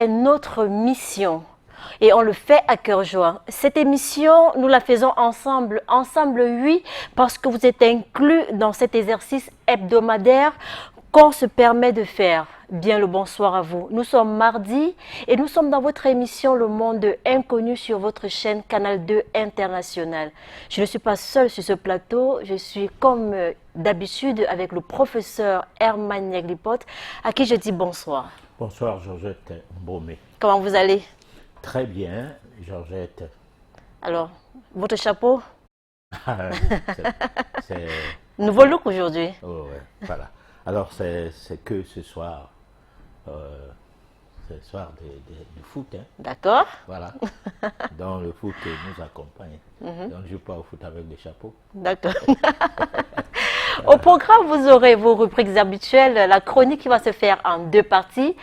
Notre mission et on le fait à cœur joie. Cette émission, nous la faisons ensemble, oui, parce que vous êtes inclus dans cet exercice hebdomadaire qu'on se permet de faire. Bien le bonsoir à vous. Nous sommes mardi et nous sommes dans votre émission Le Monde Inconnu sur votre chaîne Canal 2 International. Je ne suis pas seule sur ce plateau, je suis comme d'habitude avec le professeur Herman Niaglipot à qui je dis bonsoir. Bonsoir Georgette Mbomé. Comment vous allez? Très bien, Georgette. Alors, votre chapeau? C'est Nouveau look aujourd'hui. Oh, ouais, voilà. Alors, c'est que ce soir, c'est le soir du foot. Hein. D'accord. Voilà. Donc, le foot nous accompagne. Donc, je joue pas au foot avec des chapeaux. D'accord. Au programme, vous aurez vos rubriques habituelles, la chronique qui va se faire en 2 parties,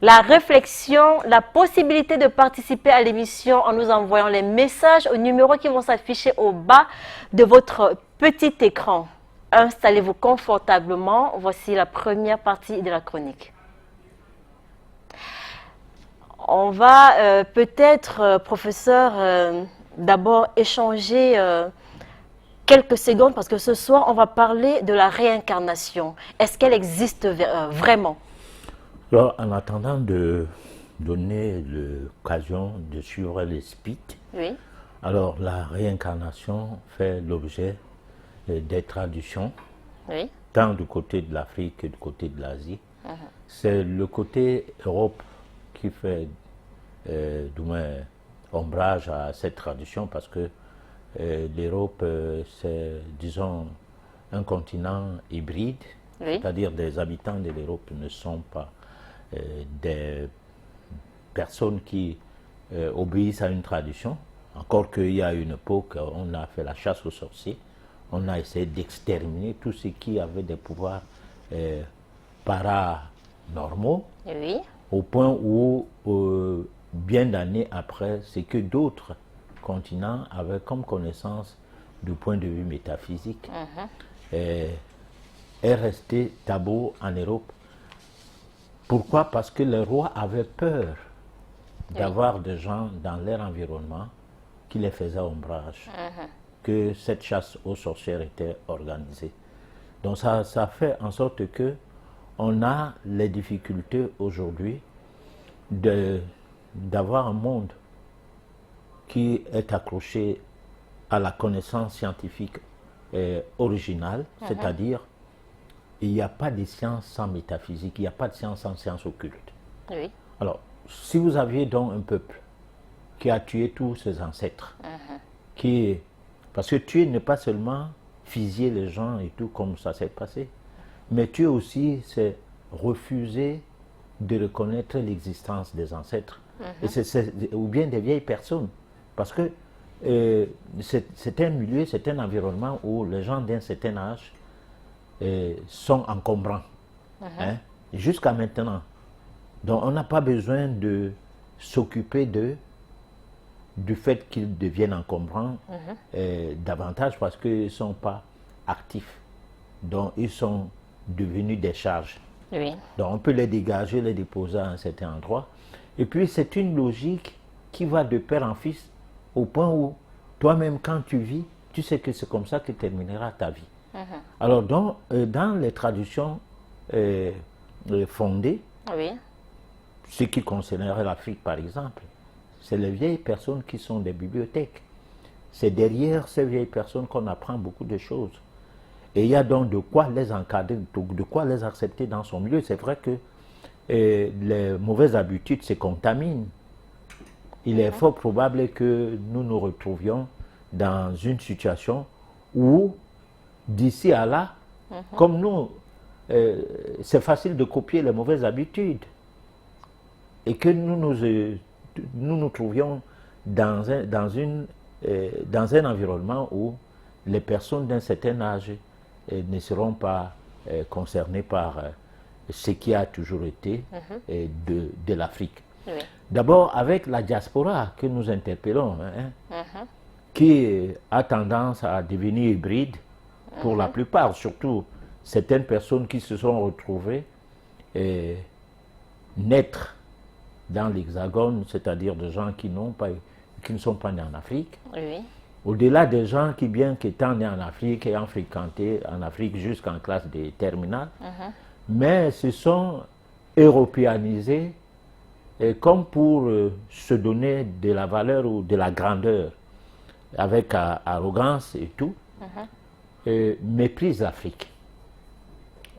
la réflexion, la possibilité de participer à l'émission en nous envoyant les messages aux numéros qui vont s'afficher au bas de votre petit écran. Installez-vous confortablement. Voici la première partie de la chronique. On va peut-être, professeur, d'abord échanger quelques secondes parce que ce soir, on va parler de la réincarnation. Est-ce qu'elle existe vraiment? Alors, en attendant de donner l'occasion de suivre les spies, Oui. alors la réincarnation fait l'objet des traditions, Oui. tant du côté de l'Afrique que du côté de l'Asie. C'est le côté Europe qui fait du moins ombrage à cette tradition parce que l'Europe, c'est, disons, un continent hybride, Oui. c'est-à-dire des habitants de l'Europe ne sont pas des personnes qui obéissent à une tradition, encore qu'il y a une époque, on a fait la chasse aux sorciers, on a essayé d'exterminer tout ce qui avait des pouvoirs paranormaux, Oui. au point où, bien d'années après, c'est que d'autres continents avaient comme connaissance du point de vue métaphysique, est resté tabou en Europe. Pourquoi? Parce que les rois avaient peur d'avoir des gens dans leur environnement qui les faisaient ombrage, que cette chasse aux sorcières était organisée. Donc ça fait en sorte que on a les difficultés aujourd'hui d'avoir un monde qui est accroché à la connaissance scientifique originale, c'est-à-dire il n'y a pas de science sans métaphysique, il n'y a pas de science sans science occulte. Oui. Alors, si vous aviez donc un peuple qui a tué tous ses ancêtres, parce que tuer n'est pas seulement fusiller les gens et tout comme ça s'est passé, mais tuer aussi, c'est refuser de reconnaître l'existence des ancêtres, ou bien des vieilles personnes. Parce que c'est un milieu, c'est un environnement où les gens d'un certain âge sont encombrants, hein, jusqu'à maintenant. Donc on n'a pas besoin de s'occuper du fait qu'ils deviennent encombrants davantage parce qu'ils ne sont pas actifs. Donc ils sont devenus des charges. Oui. Donc on peut les dégager, les déposer à un certain endroit. Et puis c'est une logique qui va de père en fils au point où toi-même quand tu vis, tu sais que c'est comme ça que terminera ta vie. Alors dans les traditions fondées, Oui. ce qui concernerait l'Afrique par exemple, c'est les vieilles personnes qui sont des bibliothèques. C'est derrière ces vieilles personnes qu'on apprend beaucoup de choses. Et il y a donc de quoi les encadrer, de quoi les accepter dans son milieu. C'est vrai que les mauvaises habitudes se contaminent. Il est fort probable que nous nous retrouvions dans une situation où, d'ici à là, comme nous, c'est facile de copier les mauvaises habitudes. Et que nous trouvions dans un environnement où les personnes d'un certain âge ne seront pas concernées par ce qui a toujours été de l'Afrique. Oui. D'abord avec la diaspora que nous interpellons, qui a tendance à devenir hybride pour la plupart, surtout certaines personnes qui se sont retrouvées naître dans l'Hexagone, c'est-à-dire des gens qui ne sont pas nés en Afrique. Oui. Au-delà des gens qui, bien qu'étant nés en Afrique, ayant fréquenté en Afrique jusqu'en classe des terminales, mais se sont européanisés et comme pour se donner de la valeur ou de la grandeur, avec arrogance et tout, méprisent l'Afrique.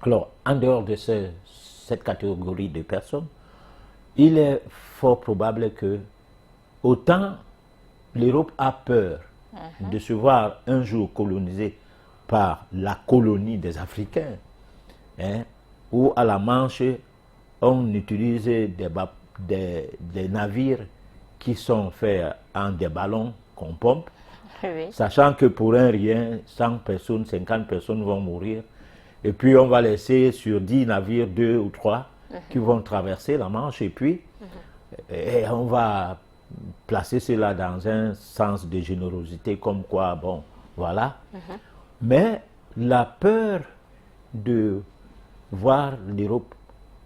Alors, en dehors de cette catégorie de personnes, il est fort probable que autant l'Europe a peur de se voir un jour colonisée par la colonie des Africains, hein, où à la Manche, on utilise des navires qui sont faits en des ballons qu'on pompe, sachant que pour un rien, 100 personnes, 50 personnes vont mourir, et puis on va laisser sur 10 navires 2 ou 3 qui vont traverser la Manche, et puis et on va placer cela dans un sens de générosité, comme quoi, bon, voilà. Mais la peur de voir l'Europe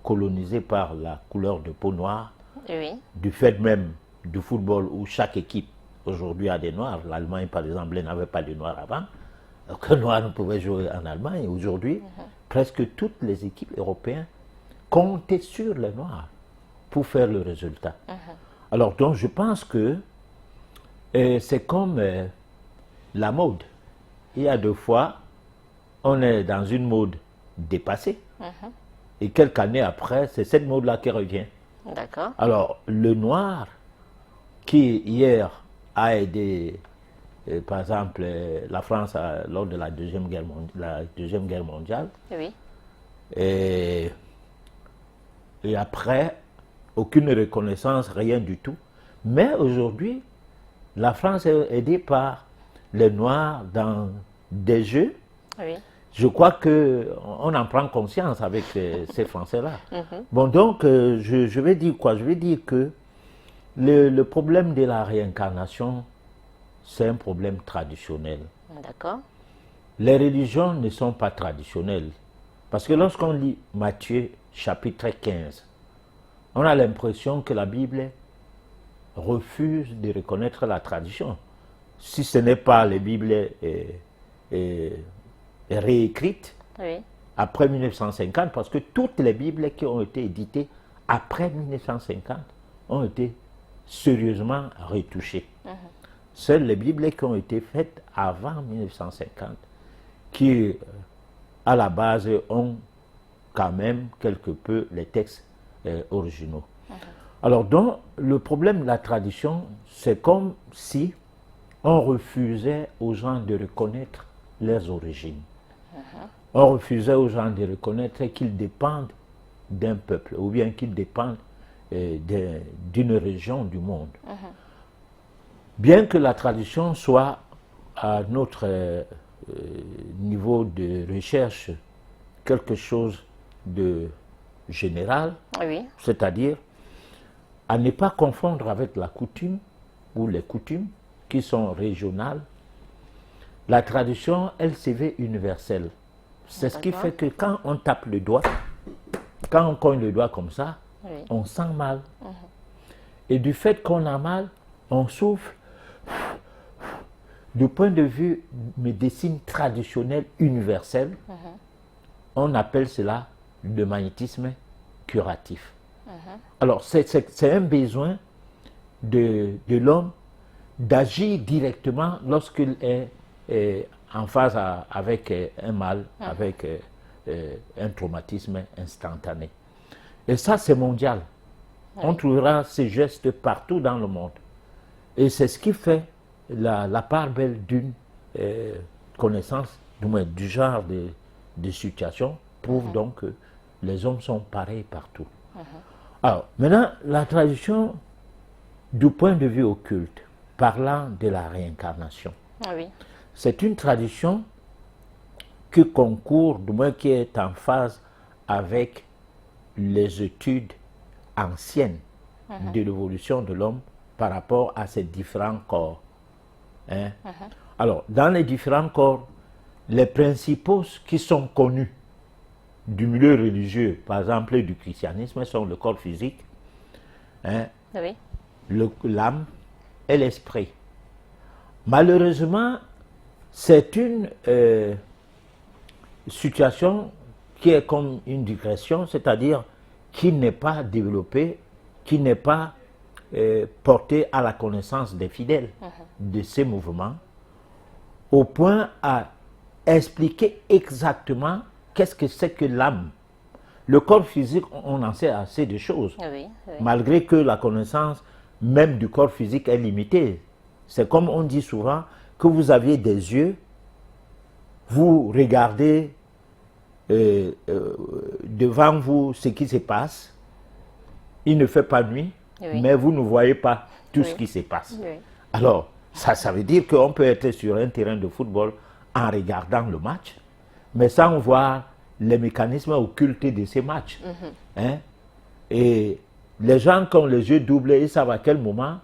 colonisée par la couleur de peau noire, du fait même du football où chaque équipe aujourd'hui a des noirs. L'Allemagne, par exemple, n'avait pas de noirs avant. Aucun noir ne pouvait jouer en Allemagne. Aujourd'hui, presque toutes les équipes européennes comptaient sur les noirs pour faire le résultat. Alors, donc, je pense que c'est comme la mode. Il y a deux fois, on est dans une mode dépassée. Et quelques années après, c'est cette mode-là qui revient. D'accord. Alors, le noir, qui hier a aidé, par exemple, la France lors de la Deuxième Guerre mondiale, et après, aucune reconnaissance, rien du tout. Mais aujourd'hui, la France est aidée par les Noirs dans des jeux. Je crois qu'on en prend conscience avec ces Français-là. Bon, donc, je vais dire quoi? Je vais dire que le problème de la réincarnation, c'est un problème traditionnel. D'accord. Les religions ne sont pas traditionnelles. Parce que lorsqu'on lit Matthieu chapitre 15, on a l'impression que la Bible refuse de reconnaître la tradition. Si ce n'est pas la Bible réécrite après 1950, parce que toutes les Bibles qui ont été éditées après 1950 ont été sérieusement retouchées. Seules les Bibles qui ont été faites avant 1950, qui à la base ont quand même quelque peu les textes originaux. Alors donc, le problème de la tradition, c'est comme si on refusait aux gens de reconnaître leurs origines. On refusait aux gens de reconnaître qu'ils dépendent d'un peuple, ou bien qu'ils dépendent d'une région du monde. Bien que la tradition soit à notre niveau de recherche quelque chose de général, c'est-à-dire à ne pas confondre avec la coutume ou les coutumes qui sont régionales. La tradition, elle se veut universelle. C'est ce qui fait que quand on tape le doigt, quand on cogne le doigt comme ça, on sent mal. Et du fait qu'on a mal, on souffle. Du point de vue médecine traditionnelle universelle, on appelle cela le magnétisme curatif. Alors, c'est un besoin de l'homme d'agir directement lorsqu'il est en phase avec un mal, avec un traumatisme instantané. Et ça, c'est mondial. On trouvera ces gestes partout dans le monde. Et c'est ce qui fait la part belle d'une connaissance, du moins du genre de situation, prouve donc que les hommes sont pareils partout. Alors, maintenant, la tradition, du point de vue occulte, parlant de la réincarnation, c'est une tradition qui concourt, du moins qui est en phase avec les études anciennes de l'évolution de l'homme par rapport à ces différents corps. Alors, dans les différents corps, les principaux qui sont connus du milieu religieux, par exemple du christianisme, sont le corps physique, hein, Oui. l'âme et l'esprit. Malheureusement, c'est une situation qui est comme une digression, c'est-à-dire qui n'est pas développée, qui n'est pas portée à la connaissance des fidèles de ces mouvements, au point à expliquer exactement qu'est-ce que c'est que l'âme. Le corps physique, on en sait assez de choses, Oui. malgré que la connaissance même du corps physique est limitée. C'est comme on dit souvent que vous aviez des yeux, vous regardez devant vous ce qui se passe, il ne fait pas nuit, mais vous ne voyez pas tout ce qui se passe. Oui. Alors, ça veut dire qu'on peut être sur un terrain de football en regardant le match, mais sans voir les mécanismes occultés de ces matchs. Hein? Et les gens qui ont les yeux doublés, ils savent à quel moment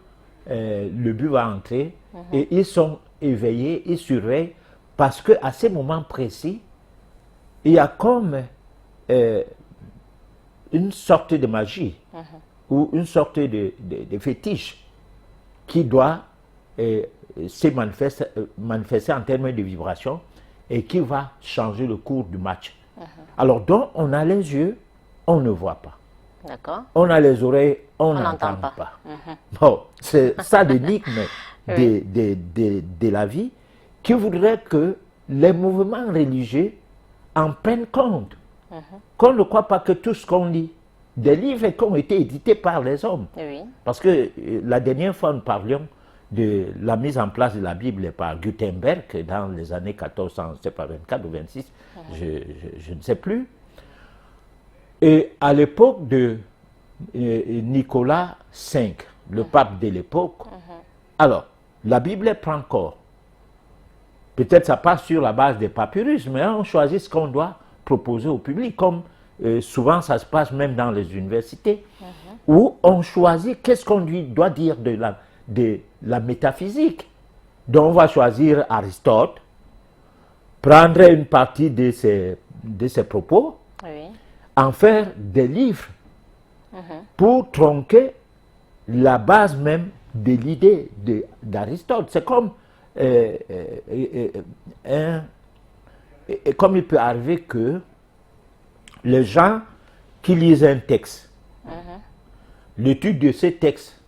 le but va entrer, et ils sont éveillés, ils surveillent, parce qu'à ces moments précis, il y a comme une sorte de magie ou une sorte de fétiche qui doit se manifester en termes de vibration et qui va changer le cours du match. Alors, donc, on a les yeux, on ne voit pas. D'accord. On a les oreilles, on n'entend pas. Bon, c'est ça l'énigme de la vie qui voudrait que les mouvements religieux en prennent compte. Qu'on ne croit pas que tout ce qu'on lit, des livres qui ont été édités par les hommes. Oui. Parce que la dernière fois, nous parlions de la mise en place de la Bible par Gutenberg dans les années 1424 ou 26, je ne sais plus. Et à l'époque de Nicolas V, le pape de l'époque, alors, la Bible prend corps. Peut-être ça passe sur la base des papyrus, mais on choisit ce qu'on doit proposer au public, comme souvent ça se passe même dans les universités, où on choisit qu'est-ce qu'on lui doit dire de la métaphysique. Donc on va choisir Aristote, prendre une partie de ses propos, en faire des livres pour tronquer la base même de l'idée d'Aristote. C'est comme comme il peut arriver que les gens qui lisent un texte, l'étude de ce texte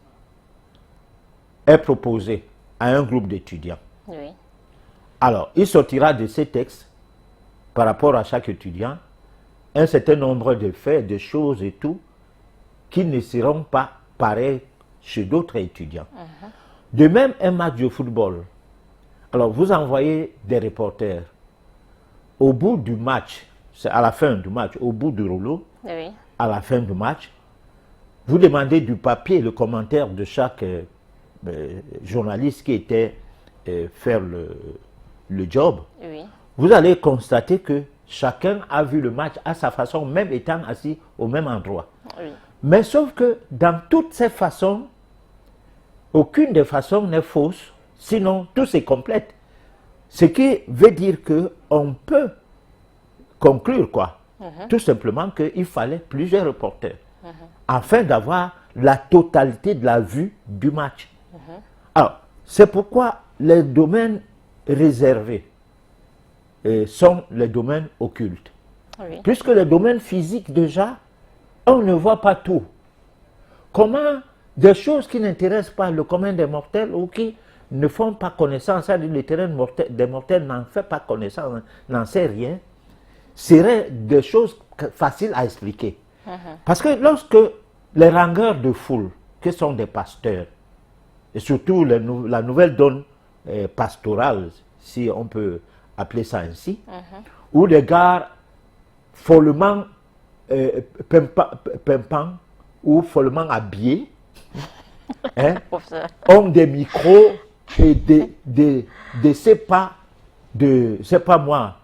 est proposée à un groupe d'étudiants. Oui. Alors, il sortira de ces textes, par rapport à chaque étudiant, un certain nombre de faits, de choses et tout, qui ne seront pas pareils chez d'autres étudiants. De même, un match de football. Alors, vous envoyez des reporters. Au bout du match, c'est à la fin du match, au bout du rouleau, à la fin du match, vous demandez du papier, le commentaire de chaque journaliste qui était faire le job. Vous allez constater que chacun a vu le match à sa façon, même étant assis au même endroit. Mais sauf que dans toutes ces façons, aucune des façons n'est fausse, sinon tout se complète. Ce qui veut dire qu'on peut conclure quoi. Tout simplement qu'il fallait plusieurs reporters afin d'avoir la totalité de la vue du match. Alors, c'est pourquoi les domaines réservés sont les domaines occultes. Puisque les domaines physiques déjà, on ne voit pas tout. Comment des choses qui n'intéressent pas le commun des mortels ou qui ne font pas connaissance, c'est-à-dire le terrain des mortels n'en fait pas connaissance, n'en sait rien, seraient des choses faciles à expliquer. Parce que lorsque les rangueurs de foule, qui sont des pasteurs, et surtout la nouvelle donne pastorale, si on peut appeler ça ainsi, où les gars follement pimpants ou follement habillés ont des micros et des c'est pas moi,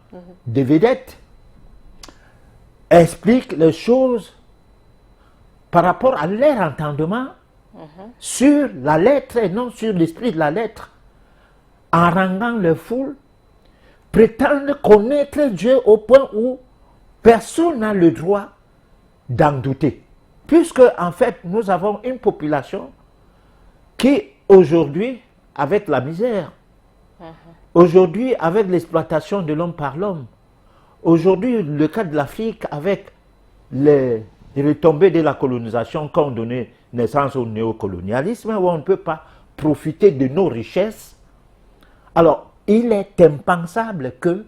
des vedettes, expliquent les choses par rapport à leur entendement sur la lettre et non sur l'esprit de la lettre, en haranguant les foules, prétendent connaître Dieu au point où personne n'a le droit d'en douter. Puisque, en fait, nous avons une population qui, aujourd'hui, avec la misère, aujourd'hui, avec l'exploitation de l'homme par l'homme, aujourd'hui, le cas de l'Afrique, avec les retombées de la colonisation qui ont donné naissance au néocolonialisme, où on ne peut pas profiter de nos richesses. Alors, il est impensable que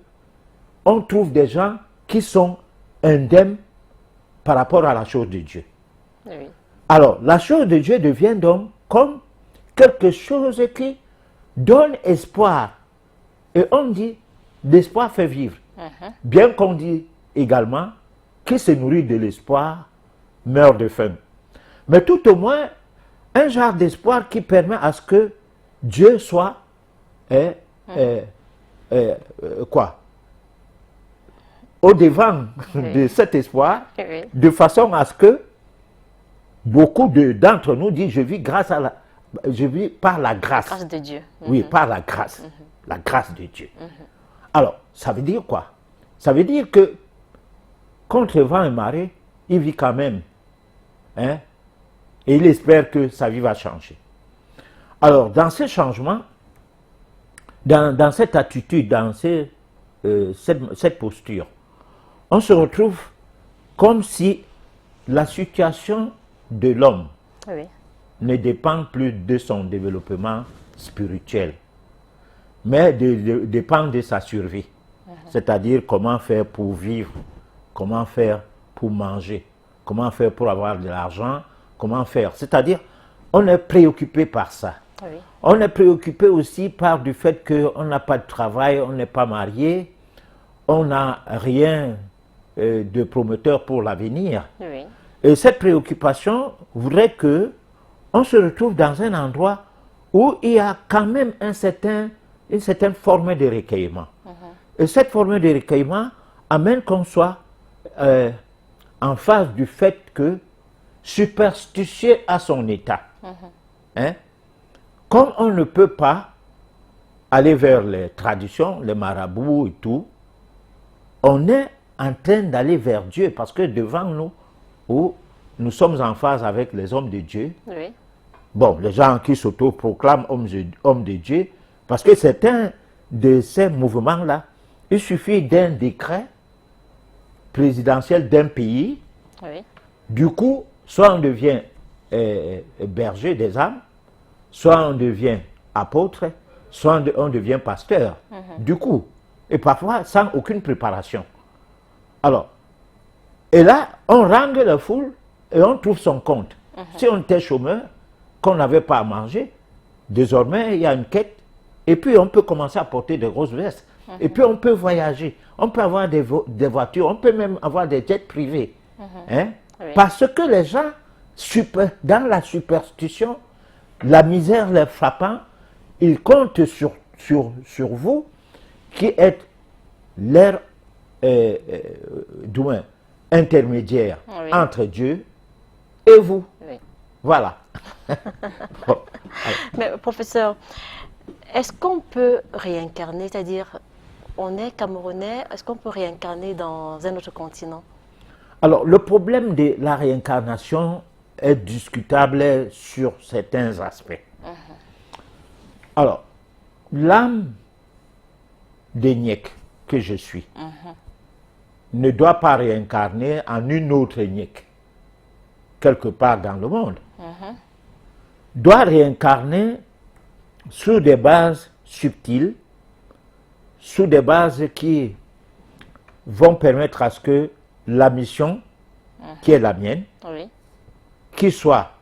on trouve des gens qui sont indemnes par rapport à la chose de Dieu. Oui. Alors, la chose de Dieu devient donc comme quelque chose qui donne espoir. Et on dit, l'espoir fait vivre. Bien qu'on dit également, qui se nourrit de l'espoir meurt de faim. Mais tout au moins, un genre d'espoir qui permet à ce que Dieu soit au devant de cet espoir, de façon à ce que beaucoup d'entre nous disent, je vis par la grâce. Grâce de Dieu. Oui, par la grâce. La grâce de Dieu. Alors, ça veut dire quoi? Ça veut dire que, contre vent et marée, il vit quand même. Hein? Et il espère que sa vie va changer. Alors, dans ce changement, dans cette attitude, dans cette posture, on se retrouve comme si la situation de l'homme ne dépend plus de son développement spirituel, mais dépend de sa survie. C'est-à-dire comment faire pour vivre, comment faire pour manger, comment faire pour avoir de l'argent, comment faire. C'est-à-dire, on est préoccupé par ça. On est préoccupé aussi par du fait qu'on n'a pas de travail, on n'est pas marié, on n'a rien de prometteur pour l'avenir. Et cette préoccupation voudrait que on se retrouve dans un endroit où il y a quand même une certaine forme de recueillement. Et cette forme de recueillement amène qu'on soit en face du fait que superstitieux à son état. Hein? Comme on ne peut pas aller vers les traditions, les marabouts et tout, on est en train d'aller vers Dieu parce que devant nous, où nous sommes en phase avec les hommes de Dieu, bon, les gens qui s'auto-proclament hommes de Dieu, parce que c'est un de ces mouvements-là, il suffit d'un décret présidentiel d'un pays, du coup, soit on devient berger des âmes, soit on devient apôtre, soit on devient pasteur. Du coup, et parfois sans aucune préparation. Alors, et là, on rangue la foule et on trouve son compte. Si on était chômeur, qu'on n'avait pas à manger, désormais il y a une quête, et puis on peut commencer à porter des grosses vestes, et puis on peut voyager, on peut avoir des voitures, on peut même avoir des jets privés. Hein? Parce que les gens, dans la superstition, la misère les frappant, ils comptent sur vous qui êtes leur intermédiaire entre Dieu et vous. Voilà. Bon. Mais professeur, est-ce qu'on peut réincarner, c'est-à-dire on est Camerounais, est-ce qu'on peut réincarner dans un autre continent? Alors, le problème de la réincarnation est discutable sur certains aspects. Alors, l'âme d'Enyek que je suis ne doit pas réincarner en une autre Enyek, quelque part dans le monde. Doit réincarner sur des bases subtiles, sur des bases qui vont permettre à ce que la mission, qui est la mienne, qui soit,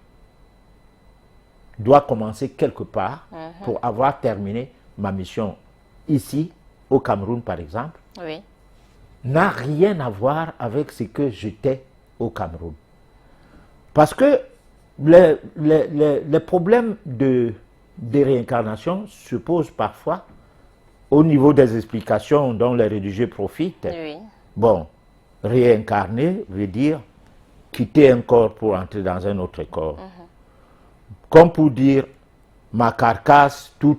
doit commencer quelque part pour avoir terminé ma mission ici, au Cameroun par exemple, n'a rien à voir avec ce que j'étais au Cameroun. Parce que les problèmes de réincarnation se posent parfois au niveau des explications dont les religieux profitent. Bon, réincarner veut dire quitter un corps pour entrer dans un autre corps. Comme pour dire, ma carcasse, tout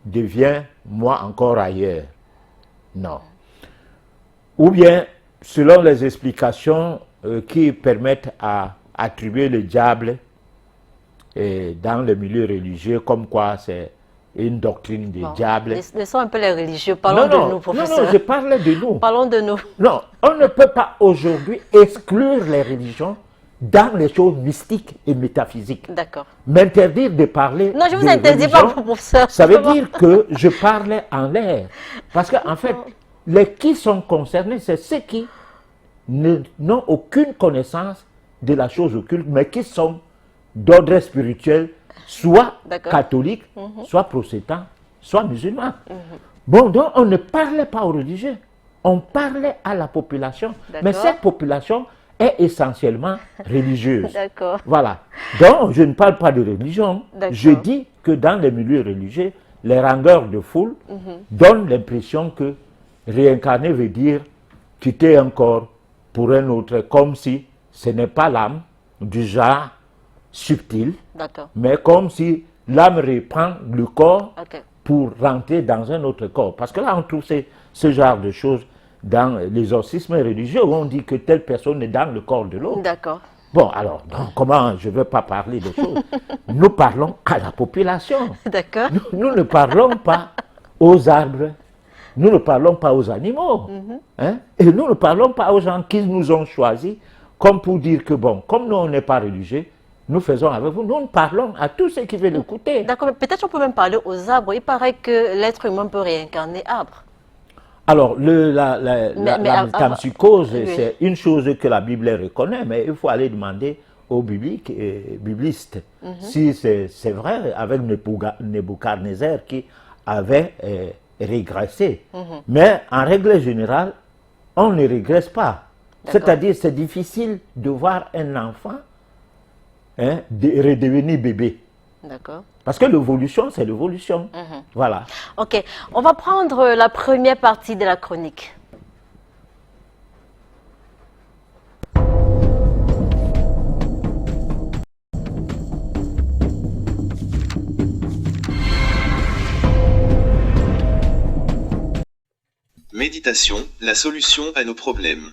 devient moi encore ailleurs. Non. Ou bien, selon les explications qui permettent attribuer le diable dans le milieu religieux comme quoi c'est une doctrine du diable. Laissons un peu les religieux, parlons de nous, professeur. Non, je parlais de nous. Parlons de nous. Non, on ne peut pas aujourd'hui exclure les religions dans les choses mystiques et métaphysiques. D'accord. M'interdire de parler. Non, je vous interdis pas, professeur. Ça veut dire que je parlais en l'air. Parce qu'en fait, les qui sont concernés, c'est ceux qui n'ont aucune connaissance de la chose occulte, mais qui sont d'ordre spirituel, soit catholiques, soit protestants, soit musulmans. Bon, donc on ne parlait pas aux religieux, on parlait à la population. Mais cette population est essentiellement religieuse. Voilà. Donc, je ne parle pas de religion. Je dis que dans les milieux religieux, les rangueurs de foule donnent l'impression que réincarner veut dire quitter un corps pour un autre, comme si ce n'est pas l'âme du genre subtil, mais comme si l'âme reprend le corps pour rentrer dans un autre corps. Parce que là, on trouve ce genre de choses dans l'exorcisme religieux où on dit que telle personne est dans le corps de l'autre. D'accord. Bon, alors, donc, comment je ne veux pas parler de choses? Nous parlons à la population. D'accord. Nous ne parlons pas aux arbres. Nous ne parlons pas aux animaux. Hein? Et nous ne parlons pas aux gens qui nous ont choisis comme pour dire que, bon, comme nous, on n'est pas religieux, nous faisons avec vous. Nous parlons à tous ceux qui veulent écouter. D'accord, mais peut-être on peut même parler aux arbres. Il paraît que l'être humain peut réincarner arbre. Alors, la métempsychose, c'est une chose que la Bible reconnaît, mais il faut aller demander aux biblistes si c'est vrai avec Nebuchadnezzar qui avait régressé. Mais en règle générale, on ne régresse pas. C'est-à-dire, c'est difficile de voir un enfant redevenir bébé. D'accord. Parce que l'évolution, c'est l'évolution. Voilà. Ok, on va prendre la première partie de la chronique. Méditation, la solution à nos problèmes.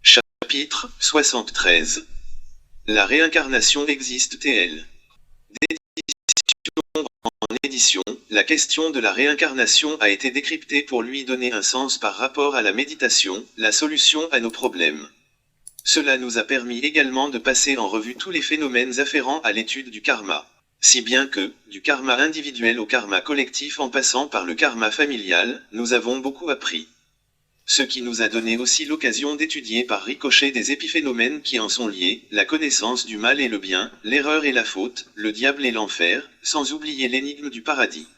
Chapitre 73. La réincarnation existe-t-elle? En édition, la question de la réincarnation a été décryptée pour lui donner un sens par rapport à la méditation, la solution à nos problèmes. Cela nous a permis également de passer en revue tous les phénomènes afférents à l'étude du karma. Si bien que, du karma individuel au karma collectif en passant par le karma familial, nous avons beaucoup appris. Ce qui nous a donné aussi l'occasion d'étudier par ricochet des épiphénomènes qui en sont liés, la connaissance du mal et le bien, l'erreur et la faute, le diable et l'enfer, sans oublier l'énigme du paradis.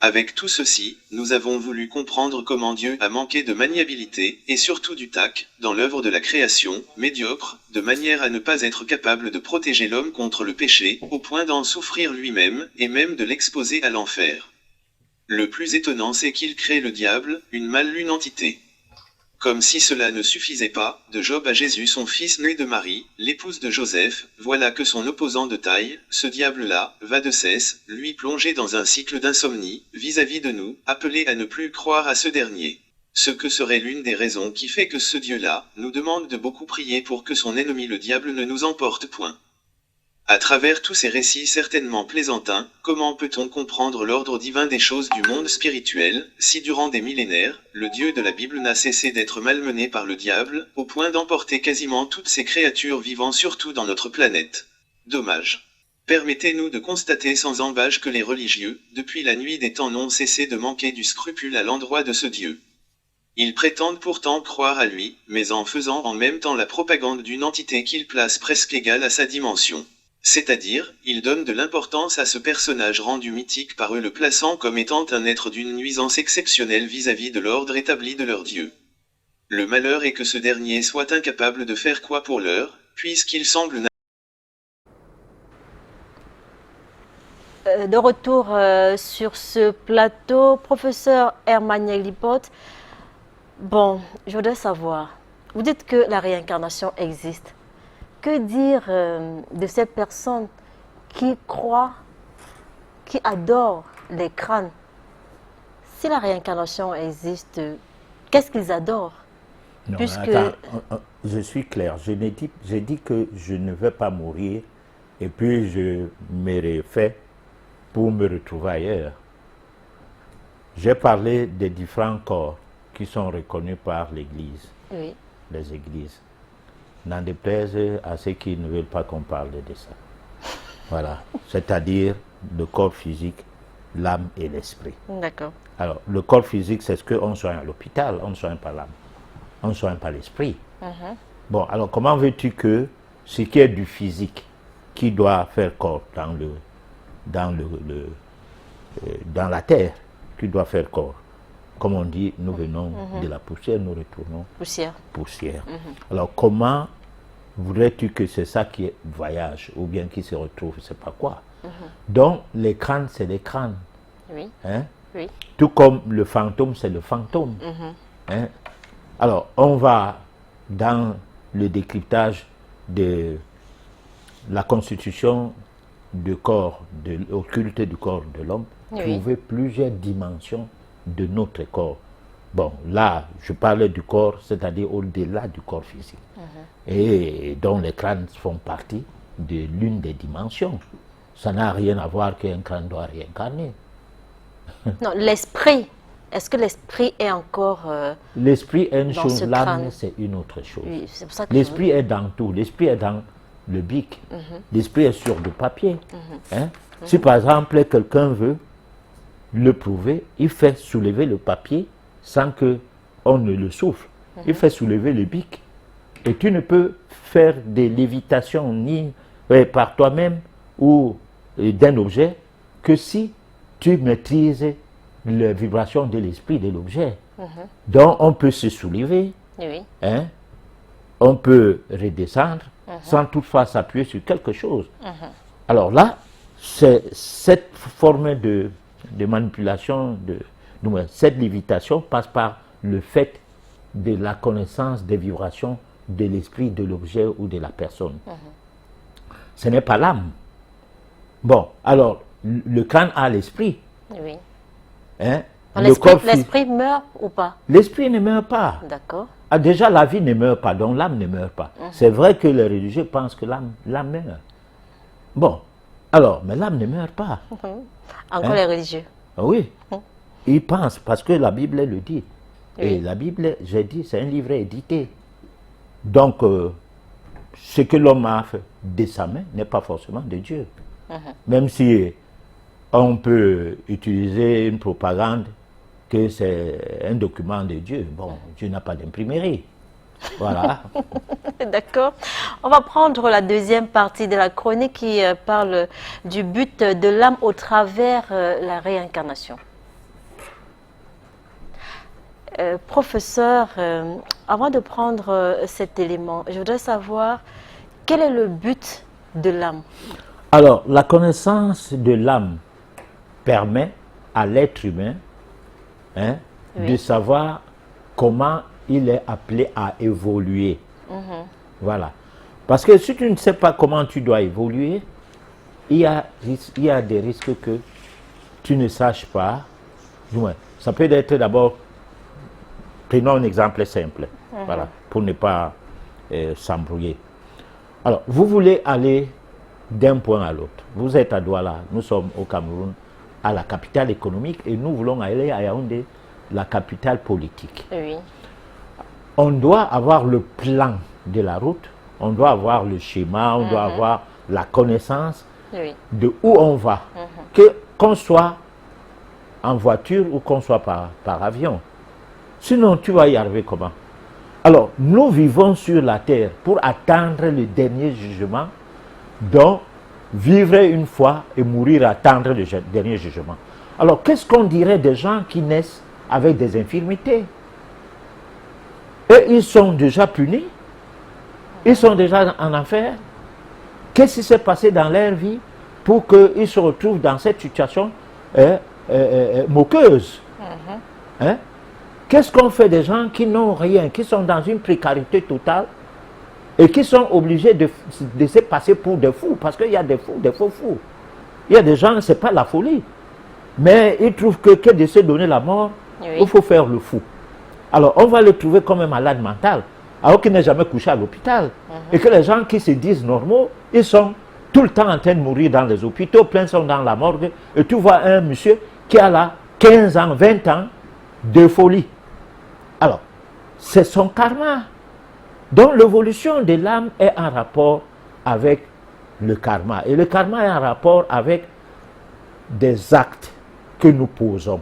Avec tout ceci, nous avons voulu comprendre comment Dieu a manqué de maniabilité, et surtout du tact, dans l'œuvre de la création, médiocre, de manière à ne pas être capable de protéger l'homme contre le péché, au point d'en souffrir lui-même, et même de l'exposer à l'enfer. Le plus étonnant c'est qu'il crée le diable, une mâle-lune entité. Comme si cela ne suffisait pas, de Job à Jésus son fils né de Marie, l'épouse de Joseph, voilà que son opposant de taille, ce diable-là, va de cesse, lui plonger dans un cycle d'insomnie, vis-à-vis de nous, appelé à ne plus croire à ce dernier. Ce que serait l'une des raisons qui fait que ce Dieu-là, nous demande de beaucoup prier pour que son ennemi le diable ne nous emporte point. À travers tous ces récits certainement plaisantins, comment peut-on comprendre l'ordre divin des choses du monde spirituel, si durant des millénaires, le Dieu de la Bible n'a cessé d'être malmené par le diable, au point d'emporter quasiment toutes ces créatures vivant surtout dans notre planète? Dommage. Permettez-nous de constater sans embâche que les religieux, depuis la nuit des temps n'ont cessé de manquer du scrupule à l'endroit de ce Dieu. Ils prétendent pourtant croire à lui, mais en faisant en même temps la propagande d'une entité qu'ils placent presque égale à sa dimension. C'est-à-dire, ils donnent de l'importance à ce personnage rendu mythique par eux, le plaçant comme étant un être d'une nuisance exceptionnelle vis-à-vis de l'ordre établi de leur Dieu. Le malheur est que ce dernier soit incapable de faire quoi pour l'heure, puisqu'il semble De retour sur ce plateau, professeur Hermaniel Lipote. Bon, je voudrais savoir, vous dites que la réincarnation existe. Que dire de ces personnes qui croient, qui adorent les crânes? Si la réincarnation existe, qu'est-ce qu'ils adorent? Non, puisque... attends, je suis clair. J'ai dit que je ne veux pas mourir et puis je me refais pour me retrouver ailleurs. J'ai parlé des différents corps qui sont reconnus par l'Église, Oui. les églises. N'en déplaise à ceux qui ne veulent pas qu'on parle de ça. Voilà, c'est-à-dire le corps physique, l'âme et l'esprit. D'accord. Alors, le corps physique, c'est ce qu'on soigne à l'hôpital, on ne soigne pas l'âme, on ne soigne pas l'esprit. Bon, alors comment veux-tu que ce qui est du physique, qui doit faire corps dans la terre, qui doit faire corps, comme on dit, nous venons de la poussière, nous retournons poussière. Alors comment voudrais-tu que c'est ça qui voyage, ou bien qui se retrouve, je ne sais pas quoi. Donc les crânes, c'est les crânes. Oui. Hein? Oui. Tout comme le fantôme, c'est le fantôme. Hein? Alors, on va dans le décryptage de la constitution du corps, de l'occulte du corps de l'homme, trouver plusieurs dimensions de notre corps. Bon, là, je parlais du corps, c'est-à-dire au-delà du corps physique. Et dont les crânes font partie de l'une des dimensions. Ça n'a rien à voir qu'un crâne doit réincarner. Non, l'esprit. Est-ce que l'esprit est encore... L'esprit est une dans chose, ce l'âme crâne? c'est une autre chose. Oui, c'est pour ça que L'esprit est dans tout. L'esprit est dans le bic. L'esprit est sur le papier. Hein? Si par exemple quelqu'un veut le prouver, il fait soulever le papier sans qu'on ne le souffle. Il fait soulever le bic. Et tu ne peux faire des lévitations ni par toi-même ou d'un objet que si tu maîtrises les vibrations de l'esprit de l'objet. Donc on peut se soulever, Oui. hein? On peut redescendre sans toutefois s'appuyer sur quelque chose. Alors là, cette forme de manipulation, cette lévitation passe par le fait de la connaissance des vibrations de l'esprit, de l'objet ou de la personne. Ce n'est pas l'âme. Bon, alors, le crâne a l'esprit. Oui. Hein? L'esprit meurt ou pas? L'esprit ne meurt pas. D'accord. Ah, déjà, la vie ne meurt pas, donc l'âme ne meurt pas. C'est vrai que les religieux pensent que l'âme meurt. Bon, alors, mais l'âme ne meurt pas. Encore les religieux. Oui, ils pensent, parce que la Bible le dit. Et Oui. la Bible, j'ai dit, c'est un livre édité. Donc, ce que l'homme a fait de sa main n'est pas forcément de Dieu. Même si on peut utiliser une propagande que c'est un document de Dieu. Bon, Dieu n'a pas d'imprimerie. Voilà. D'accord. On va prendre la deuxième partie de la chronique qui parle du but de l'âme au travers la réincarnation. Professeur, avant de prendre cet élément, je voudrais savoir quel est le but de l'âme? Alors, la connaissance de l'âme permet à l'être humain de savoir comment il est appelé à évoluer. Voilà. Parce que si tu ne sais pas comment tu dois évoluer, il y a des risques que tu ne saches pas. Du moins, ça peut être d'abord, prenons un exemple simple, voilà, pour ne pas s'embrouiller. Alors, vous voulez aller d'un point à l'autre. Vous êtes à Douala, nous sommes au Cameroun, à la capitale économique, et nous voulons aller à Yaoundé, la capitale politique. Oui. On doit avoir le plan de la route, on doit avoir le schéma, on doit avoir la connaissance de où on va, qu'on soit en voiture ou qu'on soit par avion. Sinon, tu vas y arriver comment? Alors, nous vivons sur la terre pour attendre le dernier jugement, donc vivre une fois et mourir, attendre le dernier jugement. Alors, qu'est-ce qu'on dirait des gens qui naissent avec des infirmités? Et ils sont déjà punis, ils sont déjà en enfer. Qu'est-ce qui s'est passé dans leur vie pour qu'ils se retrouvent dans cette situation moqueuse? Hein? Qu'est-ce qu'on fait des gens qui n'ont rien, qui sont dans une précarité totale et qui sont obligés de se passer pour des fous? Parce qu'il y a des fous, des faux fous. Il y a des gens, ce n'est pas la folie. Mais ils trouvent que de se donner la mort, il faut faire le fou. Alors, on va le trouver comme un malade mental, alors qu'il n'est jamais couché à l'hôpital. Et que les gens qui se disent normaux, ils sont tout le temps en train de mourir dans les hôpitaux, plein sont dans la morgue. Et tu vois un monsieur qui a là 15 ans, 20 ans de folie. Alors, c'est son karma. Donc, l'évolution de l'âme est en rapport avec le karma. Et le karma est en rapport avec des actes que nous posons,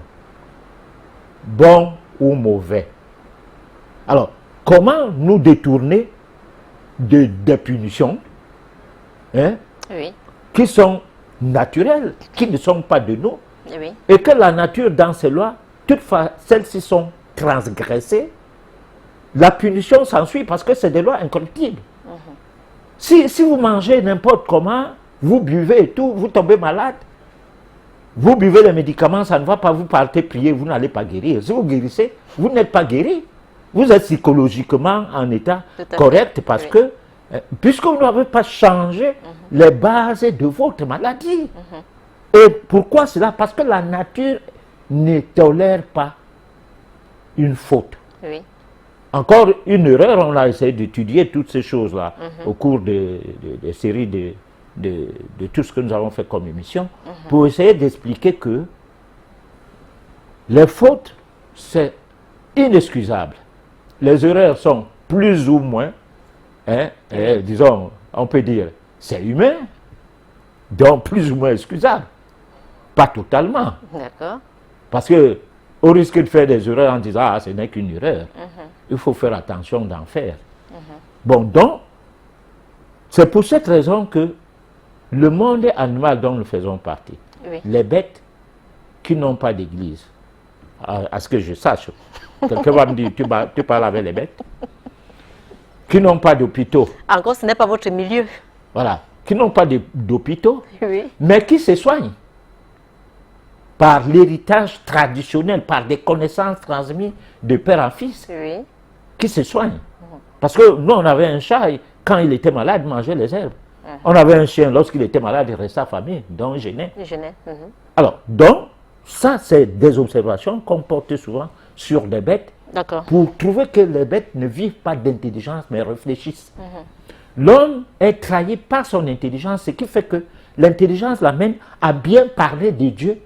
bons ou mauvais. Alors, comment nous détourner des punitions qui sont naturelles, qui ne sont pas de nous, et que la nature, dans ses lois, toutefois, celles-ci sont transgressées, la punition s'ensuit parce que c'est des lois incorruptibles. Si vous mangez n'importe comment, vous buvez et tout, vous tombez malade, vous buvez les médicaments, ça ne va pas, vous partez prier, vous n'allez pas guérir. Si vous guérissez, vous n'êtes pas guéri. Vous êtes psychologiquement en état correct parce que, puisque vous n'avez pas changé les bases de votre maladie. Et pourquoi cela? Parce que la nature ne tolère pas une faute. Encore une erreur, on a essayé d'étudier toutes ces choses-là au cours des séries de tout ce que nous avons fait comme émission, pour essayer d'expliquer que les fautes, c'est inexcusable. Les erreurs sont plus ou moins, disons, on peut dire, c'est humain, donc plus ou moins excusable. Pas totalement. D'accord. Parce que, au risque de faire des erreurs en disant, ah, ce n'est qu'une erreur, il faut faire attention d'en faire. Bon, donc, c'est pour cette raison que le monde animal dont nous faisons partie, les bêtes qui n'ont pas d'église, à ce que je sache, quelqu'un va me dire, tu parles avec les bêtes, qui n'ont pas d'hôpitaux. Encore, ce n'est pas votre milieu. Voilà, qui n'ont pas d'hôpitaux, mais qui se soignent par l'héritage traditionnel, par des connaissances transmises de père en fils, qui se soignent. Parce que nous, on avait un chat, et quand il était malade, il mangeait les herbes. On avait un chien, lorsqu'il était malade, il restait affamé, donc il gênait. Alors, donc, ça, c'est des observations qu'on porte souvent sur les bêtes, pour trouver que les bêtes ne vivent pas d'intelligence, mais réfléchissent. L'homme est trahi par son intelligence, ce qui fait que l'intelligence l'amène à bien parler de Dieu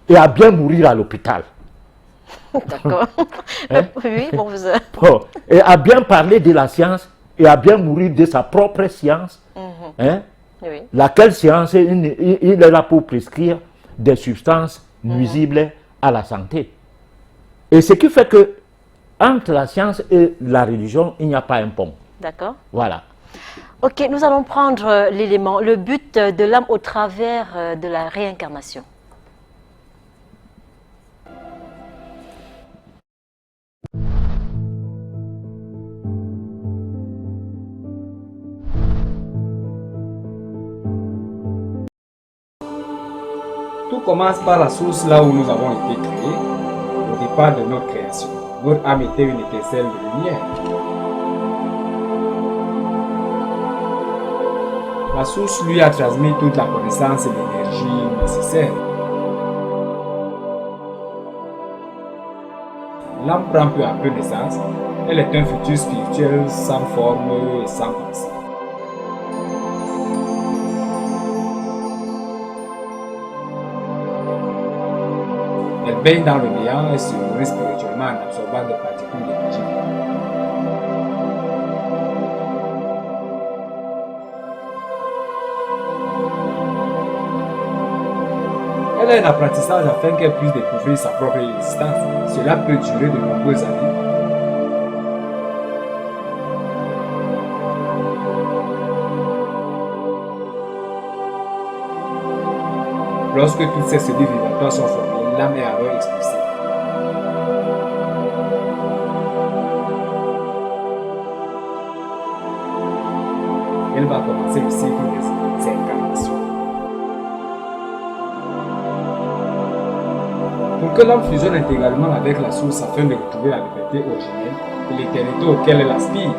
et à bien mourir à l'hôpital. D'accord. Oui, bon, vous... Et à bien parler de la science et à bien mourir de sa propre science. Laquelle science, il est là pour prescrire des substances nuisibles à la santé. Et ce qui fait que entre la science et la religion, il n'y a pas un pont. D'accord. Voilà. Ok, nous allons prendre l'élément, le but de l'âme au travers de la réincarnation. Tout commence par la source là où nous avons été créés, au départ de notre création. Notre âme était une étincelle de lumière. La source lui a transmis toute la connaissance et l'énergie nécessaires. L'âme prend peu à peu naissance. Elle est un futur spirituel sans forme et sans pensée. Elle baigne dans le néant et se nourrit spirituellement en absorbant des particules d'énergie. Elle a un apprentissage afin qu'elle puisse découvrir sa propre existence. Cela peut durer de nombreuses années. Lorsque toutes ces cellules vibratoires sont formées, l'âme est alors expulsée. Elle va commencer le cycle des incarnations. Pour que l'âme fusionne intégralement avec la source afin de retrouver la liberté originelle et l'éternité auquel elle aspire,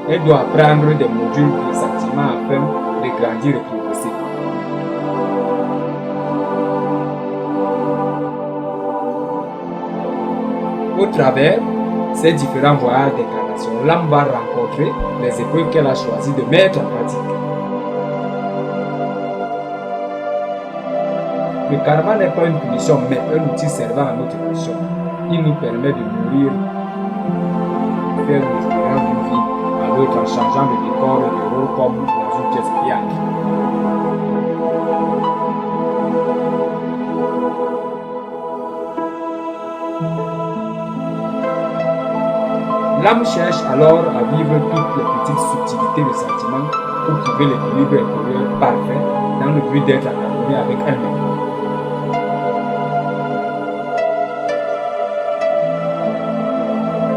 elle doit apprendre des modules de sentiments afin de grandir et progresser. Au travers ces différents voyages d'incarnation, l'âme va rencontrer les épreuves qu'elle a choisi de mettre en pratique. Le karma n'est pas une punition, mais un outil servant à notre évolution. Il nous permet de nourrir, de faire une expérience d'une vie à l'autre en changeant de décor et de rôle comme dans une pièce de théâtre. L'âme cherche alors à vivre toutes les petites subtilités de sentiments pour trouver l'équilibre intérieur parfait dans le but d'être en harmonie avec elle-même.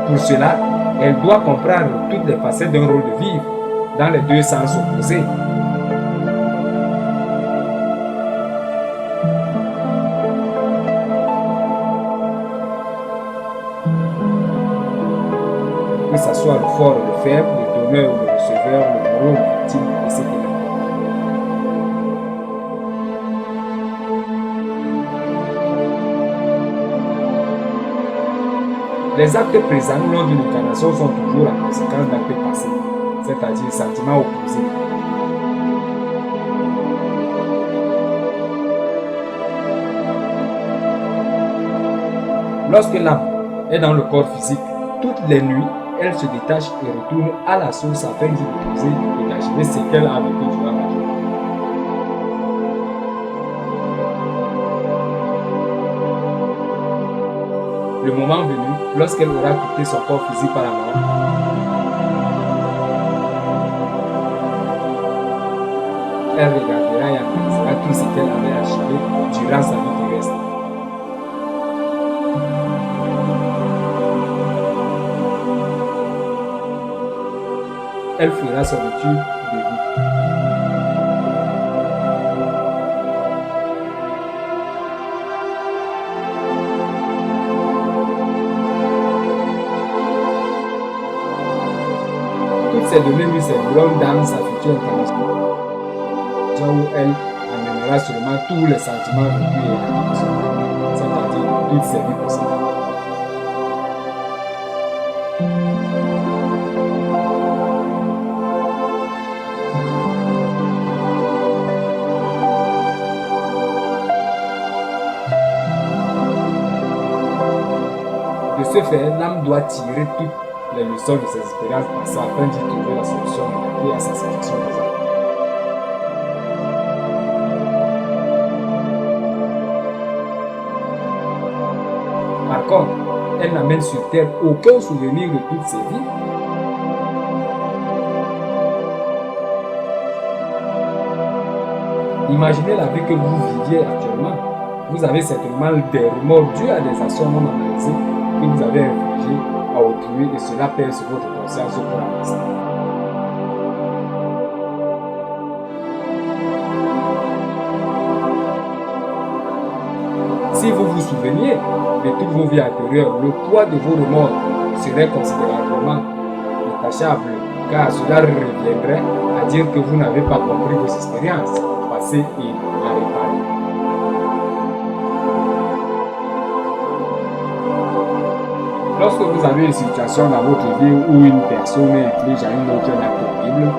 Pour cela, elle doit comprendre toutes les facettes d'un rôle de vivre dans les deux sens opposés. Que ce soit le fort ou le faible, le donneur ou le receveur, le moraux ou le victime, etc. Les actes présents lors d'une incarnation sont toujours la conséquence d'actes passés, c'est-à-dire sentiments opposés. Lorsque l'âme est dans le corps physique, toutes les nuits, elle se détache et retourne à la source afin d'y reposer et d'achever ce qu'elle a vécu durant la journée. Le moment venu, lorsqu'elle aura quitté son corps physique par la mort, elle regardera et analysera tout ce qu'elle avait achevé durant sa vie terrestre. Elle fera son étude de vie. Toutes ces données lui serviront dans sa future incarnation, où elle amènera seulement tous les sentiments vécus et acquis, c'est-à-dire toutes ses vies possibles. De ce fait, l'âme doit tirer toutes les leçons de ses expériences passées afin d'y trouver la solution adaptée à sa situation présente. Par contre, elle n'amène sur terre aucun souvenir de toutes ses vies. Imaginez la vie que vous viviez actuellement. Vous avez certainement des remords dus à des actions non analysées que vous avez infligées à autrui et cela pèse sur votre conscience pour l'instant. Si vous vous souveniez de toutes vos vies antérieures, le poids de vos remords serait considérablement détachable, car cela reviendrait à dire que vous n'avez pas compris vos expériences passées et à réparer. Lorsque vous avez une situation dans votre vie où une personne inflige à une autre un acte horrible,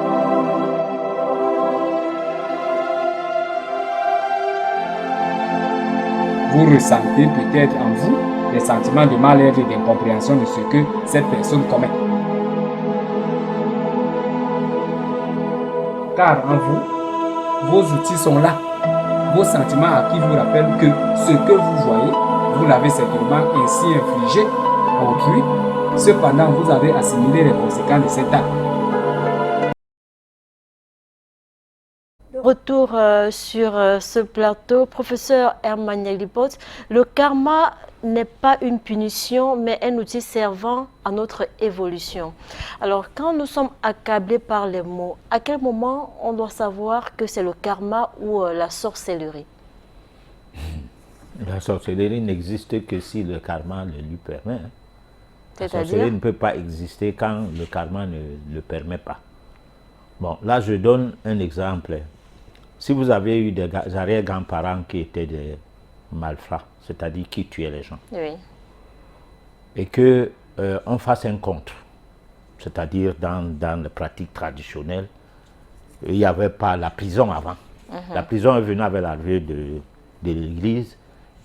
vous ressentez peut-être en vous des sentiments de mal-être et d'incompréhension de ce que cette personne commet. Car en vous, vos outils sont là. Vos sentiments acquis vous rappellent que ce que vous voyez, vous l'avez certainement ainsi infligé à autrui. Cependant, vous avez assimilé les conséquences de cet acte. Retour sur ce plateau, professeur Herman Yaglipot, le karma n'est pas une punition, mais un outil servant à notre évolution. Alors, quand nous sommes accablés par les mots, à quel moment on doit savoir que c'est le karma ou la sorcellerie? La sorcellerie n'existe que si le karma le lui permet. La C'est-à-dire? sorcellerie ne peut pas exister quand le karma ne le permet pas. Bon, là, je donne un exemple. Si vous avez eu des arrière-grands-parents qui étaient des malfrats, c'est-à-dire qui tuaient les gens, Oui. et que on fasse un contre. C'est-à-dire dans la pratique traditionnelle, il n'y avait pas la prison avant. La prison est venue avec l'arrivée de l'Église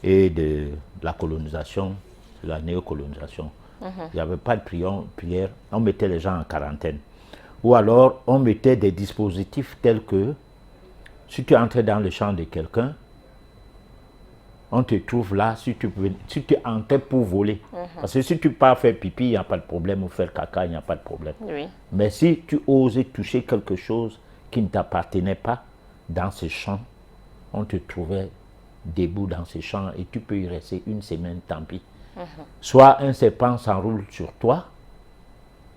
et de la colonisation, de la néocolonisation. Il n'y avait pas de prière, on mettait les gens en quarantaine. Ou alors, on mettait des dispositifs tels que, si tu entrais dans le champ de quelqu'un, on te trouve là, si tu entrais pour voler. Parce que si tu pars faire pipi, il n'y a pas de problème, ou faire caca, il n'y a pas de problème. Oui. Mais si tu osais toucher quelque chose qui ne t'appartenait pas dans ce champ, on te trouvait debout dans ce champ et tu peux y rester une semaine, tant pis. Soit un serpent s'enroule sur toi,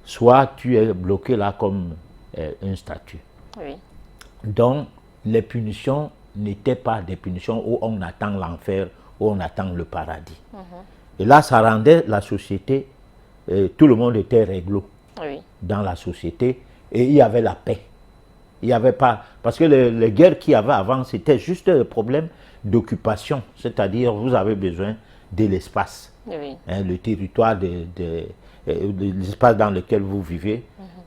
soit tu es bloqué là comme une statue. Oui. Donc, les punitions n'étaient pas des punitions où on attend l'enfer, où on attend le paradis. Et là, ça rendait la société, tout le monde était réglo dans la société et il y avait la paix. Il n'y avait pas, parce que les guerres qu'il y avait avant, c'était juste le problème d'occupation, c'est-à-dire vous avez besoin de l'espace, le territoire, l'espace dans lequel vous vivez,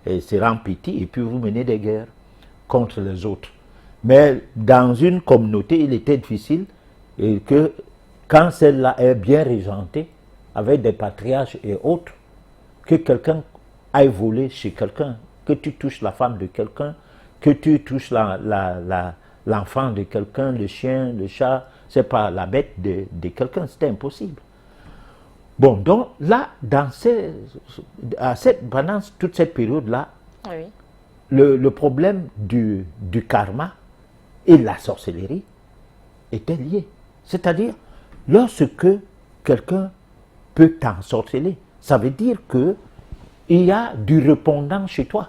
se rend petit et puis vous menez des guerres contre les autres. Mais dans une communauté, il était difficile et que quand celle-là est bien régentée, avec des patriarches et autres, que quelqu'un aille voler chez quelqu'un, que tu touches la femme de quelqu'un, que tu touches l'enfant de quelqu'un, le chien, le chat, c'est pas la bête de quelqu'un, c'était impossible. Bon, donc là, pendant toute cette période-là, le problème du karma et la sorcellerie étaient liés. C'est-à-dire, lorsque quelqu'un peut t'ensorceler, ça veut dire qu'il y a du répondant chez toi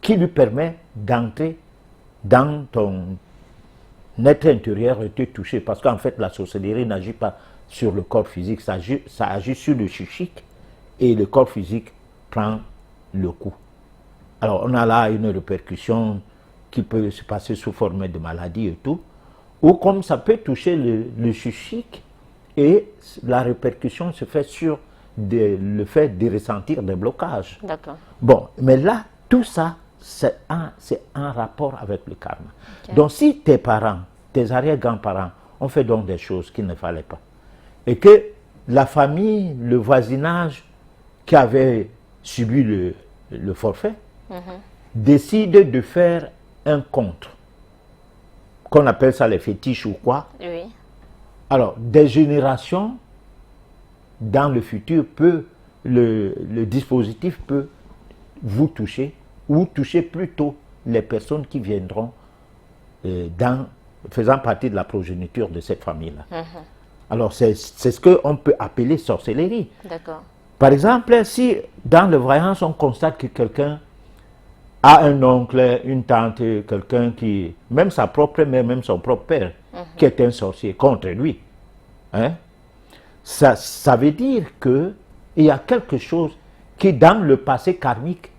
qui lui permet d'entrer dans ton être intérieur et te toucher. Parce qu'en fait, la sorcellerie n'agit pas sur le corps physique, ça agit sur le psychique et le corps physique prend le coup. Alors, on a là une répercussion qui peut se passer sous forme de maladie et tout, ou comme ça peut toucher le psychique et la répercussion se fait sur le fait de ressentir des blocages. D'accord. Bon, mais là, tout ça, c'est un rapport avec le karma. Donc, si tes parents, tes arrière-grands-parents ont fait donc des choses qu'il ne fallait pas, et que la famille, le voisinage qui avait subi le forfait, décide de faire un contre, qu'on appelle ça les fétiches ou quoi. Oui. Alors, des générations, dans le futur, le dispositif peut vous toucher, ou toucher plutôt les personnes qui viendront faisant partie de la progéniture de cette famille-là. Alors, c'est ce qu'on peut appeler sorcellerie. D'accord. Par exemple, si dans le voyance, on constate que quelqu'un a un oncle, une tante, quelqu'un qui, même sa propre mère, même son propre père, qui est un sorcier contre lui, hein, ça veut dire qu'il y a quelque chose qui, dans le passé karmique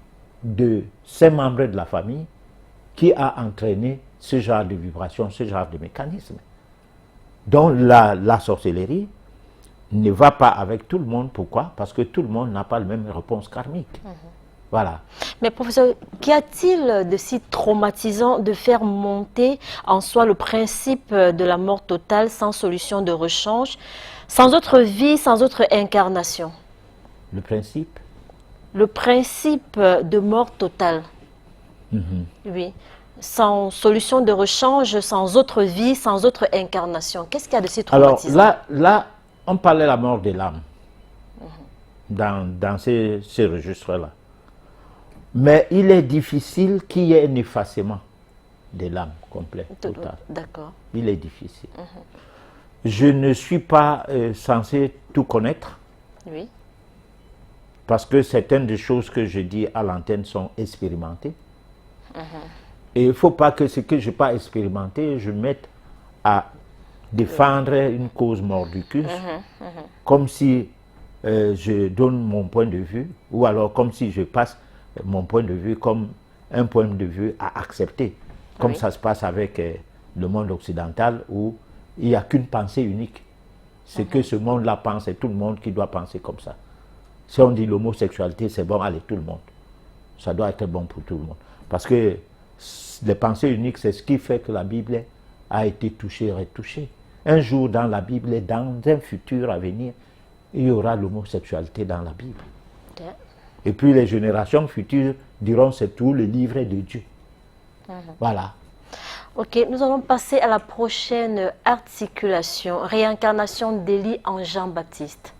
de ces membres de la famille, qui a entraîné ce genre de vibration, ce genre de mécanisme. Donc la sorcellerie ne va pas avec tout le monde. Pourquoi? Parce que tout le monde n'a pas la même réponse karmique. Voilà. Mais professeur, qu'y a-t-il de si traumatisant de faire monter en soi le principe de la mort totale sans solution de rechange, sans autre vie, sans autre incarnation? Le principe? Le principe de mort totale. Oui. Sans solution de rechange, sans autre vie, sans autre incarnation. Qu'est-ce qu'il y a de si traumatisant? Alors là, on parlait de la mort de l'âme dans ces registres-là. Mais il est difficile qu'il y ait un effacement de l'âme complet, total. D'accord. Il est difficile. Je ne suis pas censé tout connaître. Oui. Parce que certaines des choses que je dis à l'antenne sont expérimentées. Et il ne faut pas que ce que je n'ai pas expérimenté, je mette à défendre une cause mordicus, comme si je donne mon point de vue, ou alors comme si je passe mon point de vue comme un point de vue à accepter, comme ça se passe avec le monde occidental où il n'y a qu'une pensée unique. Ce que ce monde-là pense, c'est tout le monde qui doit penser comme ça. Si on dit l'homosexualité, c'est bon, allez, tout le monde. Ça doit être bon pour tout le monde. Parce que les pensées uniques, c'est ce qui fait que la Bible a été touchée et retouchée. Un jour dans la Bible, dans un futur à venir, il y aura l'homosexualité dans la Bible. Et puis les générations futures diront c'est tout le livre de Dieu. Voilà. Ok, nous allons passer à la prochaine articulation, réincarnation d'Élie en Jean-Baptiste.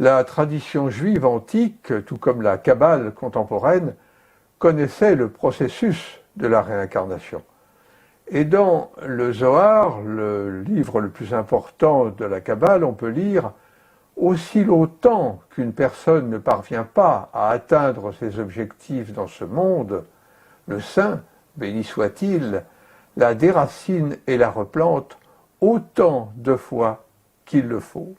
La tradition juive antique, tout comme la Kabbale contemporaine, connaissait le processus de la réincarnation. Et dans le Zohar, le livre le plus important de la Kabbale, on peut lire « Aussi longtemps qu'une personne ne parvient pas à atteindre ses objectifs dans ce monde, le saint, béni soit-il, la déracine et la replante autant de fois qu'il le faut. »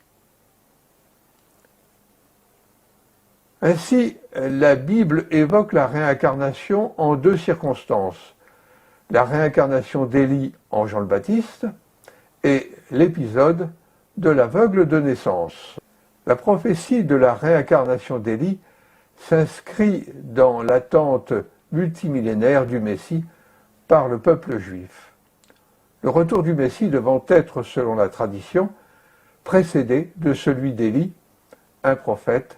Ainsi, la Bible évoque la réincarnation en deux circonstances. La réincarnation d'Élie en Jean le Baptiste et l'épisode de l'aveugle de naissance. La prophétie de la réincarnation d'Élie s'inscrit dans l'attente multimillénaire du Messie par le peuple juif. Le retour du Messie devant être, selon la tradition, précédé de celui d'Élie, un prophète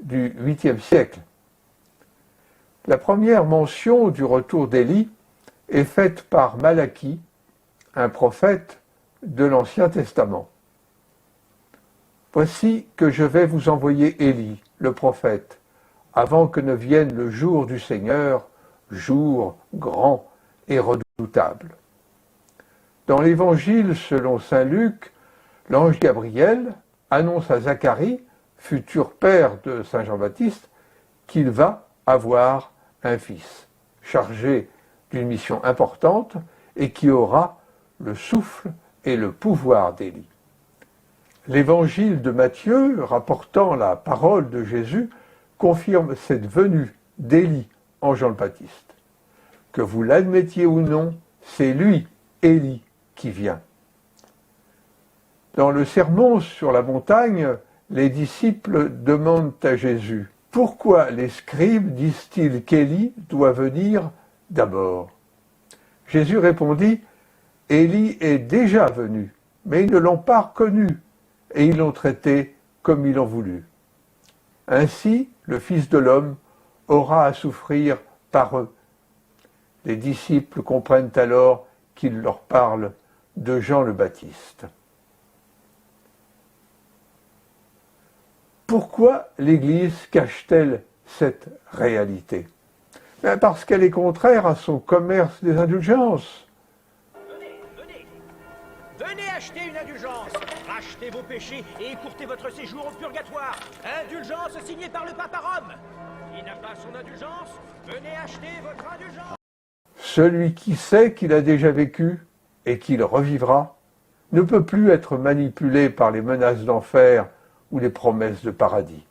du 8e siècle. La première mention du retour d'Élie est faite par Malachie, un prophète de l'Ancien Testament. « Voici que je vais vous envoyer Élie, le prophète, avant que ne vienne le jour du Seigneur, jour grand et redoutable. » Dans l'Évangile selon saint Luc, l'ange Gabriel annonce à Zacharie, futur père de saint Jean-Baptiste, qu'il va avoir un fils, chargé d'une mission importante et qui aura le souffle et le pouvoir d'Élie. L'évangile de Matthieu, rapportant la parole de Jésus, confirme cette venue d'Élie en Jean-Baptiste. Que vous l'admettiez ou non, c'est lui, Élie, qui vient. Dans le sermon sur la montagne, les disciples demandent à Jésus « Pourquoi les scribes disent-ils qu'Élie doit venir d'abord ?» Jésus répondit « Élie est déjà venu, mais ils ne l'ont pas reconnu, et ils l'ont traité comme ils l'ont voulu. Ainsi, le Fils de l'homme aura à souffrir par eux. » Les disciples comprennent alors qu'il leur parle de Jean le Baptiste. Pourquoi l'Église cache-t-elle cette réalité? Parce qu'elle est contraire à son commerce des indulgences. Venez acheter une indulgence, rachetez vos péchés et écourtez votre séjour au purgatoire. Indulgence signée par le pape à Rome. Qui n'a pas son indulgence, venez acheter votre indulgence. Celui qui sait qu'il a déjà vécu et qu'il revivra ne peut plus être manipulé par les menaces d'enfer ou les promesses de paradis.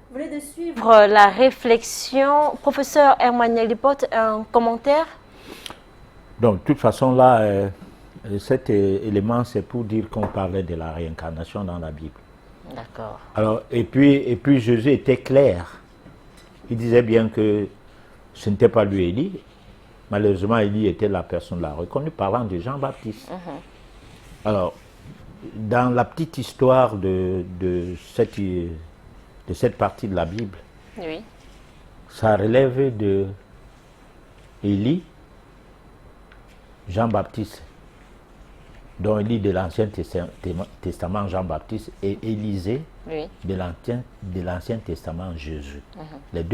Vous venez de suivre la réflexion. Professeur Emmanuel Lipote, un commentaire? Donc, de toute façon, là, cet élément, c'est pour dire qu'on parlait de la réincarnation dans la Bible. D'accord. Alors, et puis Jésus était clair. Il disait bien que ce n'était pas lui Élie. Malheureusement, Élie était la personne là reconnue, parlant de Jean-Baptiste. Alors, dans la petite histoire de cette partie de la Bible, Oui. ça relève de Élie, Jean-Baptiste, dont Élie de l'Ancien Testament, Jean-Baptiste, et Élisée Oui. de l'Ancien Testament, Jésus. Les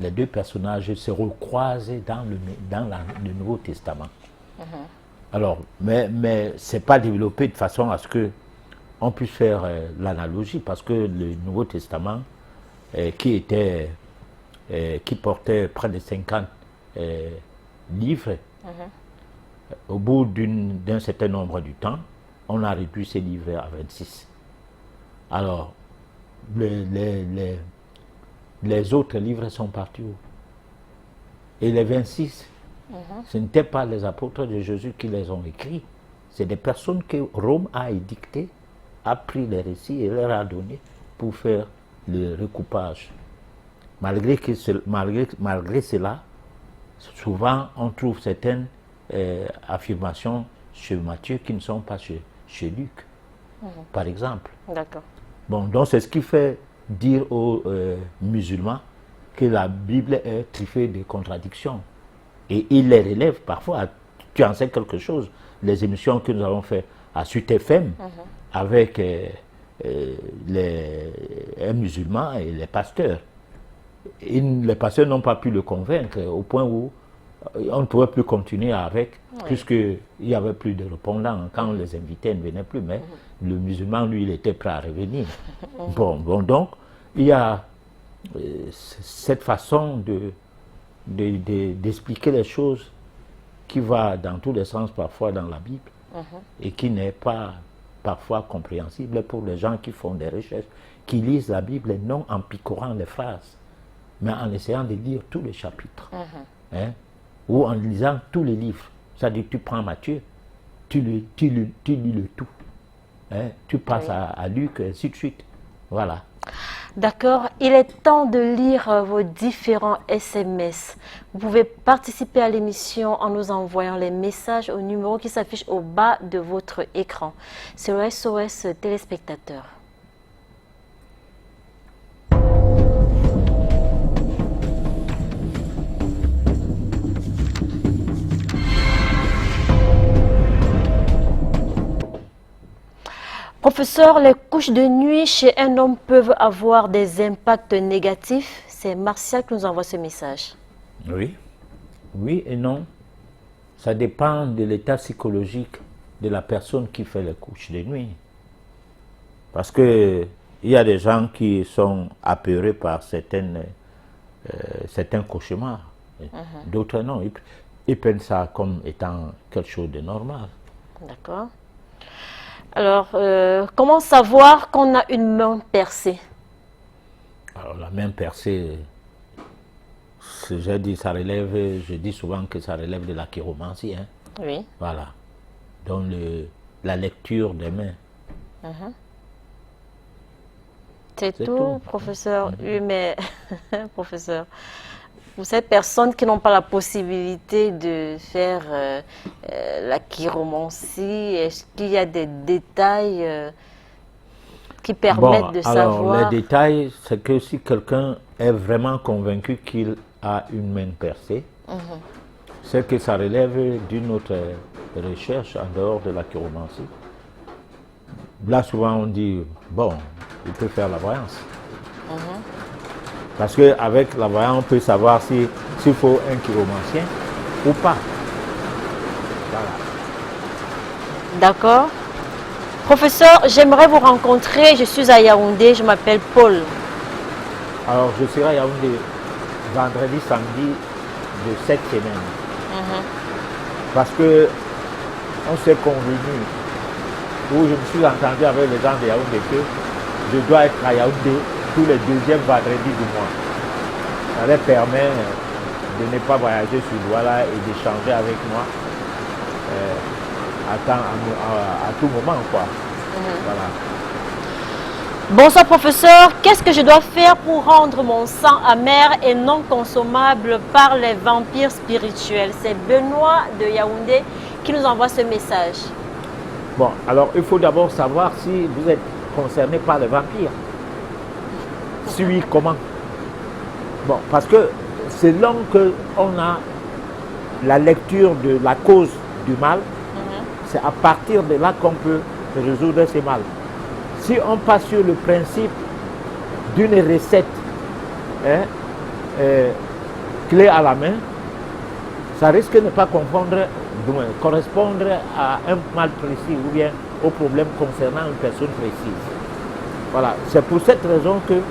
deux personnages se recroisent dans le Nouveau Testament. Alors, mais ce n'est pas développé de façon à ce qu'on puisse faire l'analogie, parce que le Nouveau Testament, qui était qui portait près de 50 livres. Au bout d'un certain nombre de temps, on a réduit ces livres à 26. Alors, les autres livres sont partis où? Et les 26, ce n'étaient pas les apôtres de Jésus qui les ont écrits. C'est des personnes que Rome a édictées, a pris les récits et leur a donné pour faire le recoupage. Malgré cela, souvent on trouve certaines affirmations chez Matthieu qui ne sont pas chez Luc, par exemple. D'accord. Bon, donc c'est ce qui fait dire aux musulmans que la Bible est truffée de contradictions. Et ils les relèvent parfois. Tu en sais quelque chose. Les émissions que nous avons faites à Sud FM avec un musulman et les pasteurs. Les pasteurs n'ont pas pu le convaincre au point où on ne pouvait plus continuer avec, puisqu'il n'y avait plus de répondants. Quand on les invitait, ils ne venaient plus, mais le musulman, lui, il était prêt à revenir. Bon, donc, il y a cette façon d'expliquer les choses qui va dans tous les sens parfois dans la Bible et qui n'est pas parfois compréhensible pour les gens qui font des recherches, qui lisent la Bible non en picorant les phrases, mais en essayant de lire tous les chapitres, ou en lisant tous les livres. C'est-à-dire tu prends Matthieu, tu lis le tout, tu passes à Luc, et ainsi de suite. Voilà. D'accord, il est temps de lire vos différents SMS. Vous pouvez participer à l'émission en nous envoyant les messages au numéro qui s'affiche au bas de votre écran. C'est le SOS téléspectateur. Professeur, les couches de nuit chez un homme peuvent avoir des impacts négatifs. C'est Martial qui nous envoie ce message. Oui. Oui et non. Ça dépend de l'état psychologique de la personne qui fait les couches de nuit. Parce que il y a des gens qui sont apeurés par certains cauchemars. D'autres non. Ils prennent ça comme étant quelque chose de normal. D'accord. Alors, comment savoir qu'on a une main percée? Alors, la main percée, je dis souvent que ça relève de la chiromancie. Oui. Voilà. Donc, la lecture des mains. C'est tout, professeur. Oui, mais, professeur, pour ces personnes qui n'ont pas la possibilité de faire la chiromancie, est-ce qu'il y a des détails qui permettent de savoir? Alors, les détails, c'est que si quelqu'un est vraiment convaincu qu'il a une main percée, c'est que ça relève d'une autre recherche en dehors de la chiromancie. Là, souvent, on dit, bon, il peut faire la voyance. Parce qu'avec la voyance, on peut savoir s'il faut un chiromancien ou pas. Voilà. D'accord. Professeur, j'aimerais vous rencontrer. Je suis à Yaoundé, je m'appelle Paul. Alors, je serai à Yaoundé vendredi, samedi de cette semaine. Parce que on s'est convenu, où je me suis entendu avec les gens de Yaoundé que je dois être à Yaoundé tous les deuxièmes vendredis du mois. Ça leur permet de ne pas voyager sur Douala et d'échanger avec moi à tout moment, quoi. Voilà. Bonsoir professeur, qu'est-ce que je dois faire pour rendre mon sang amer et non consommable par les vampires spirituels? C'est Benoît de Yaoundé qui nous envoie ce message. Bon, alors il faut d'abord savoir si vous êtes concerné par les vampires. Si oui, comment? Bon, parce que selon qu'on a la lecture de la cause du mal, c'est à partir de là qu'on peut résoudre ces mal. Si on passe sur le principe d'une recette clé à la main, ça risque de ne pas correspondre à un mal précis ou bien au problème concernant une personne précise. Voilà, c'est pour cette raison que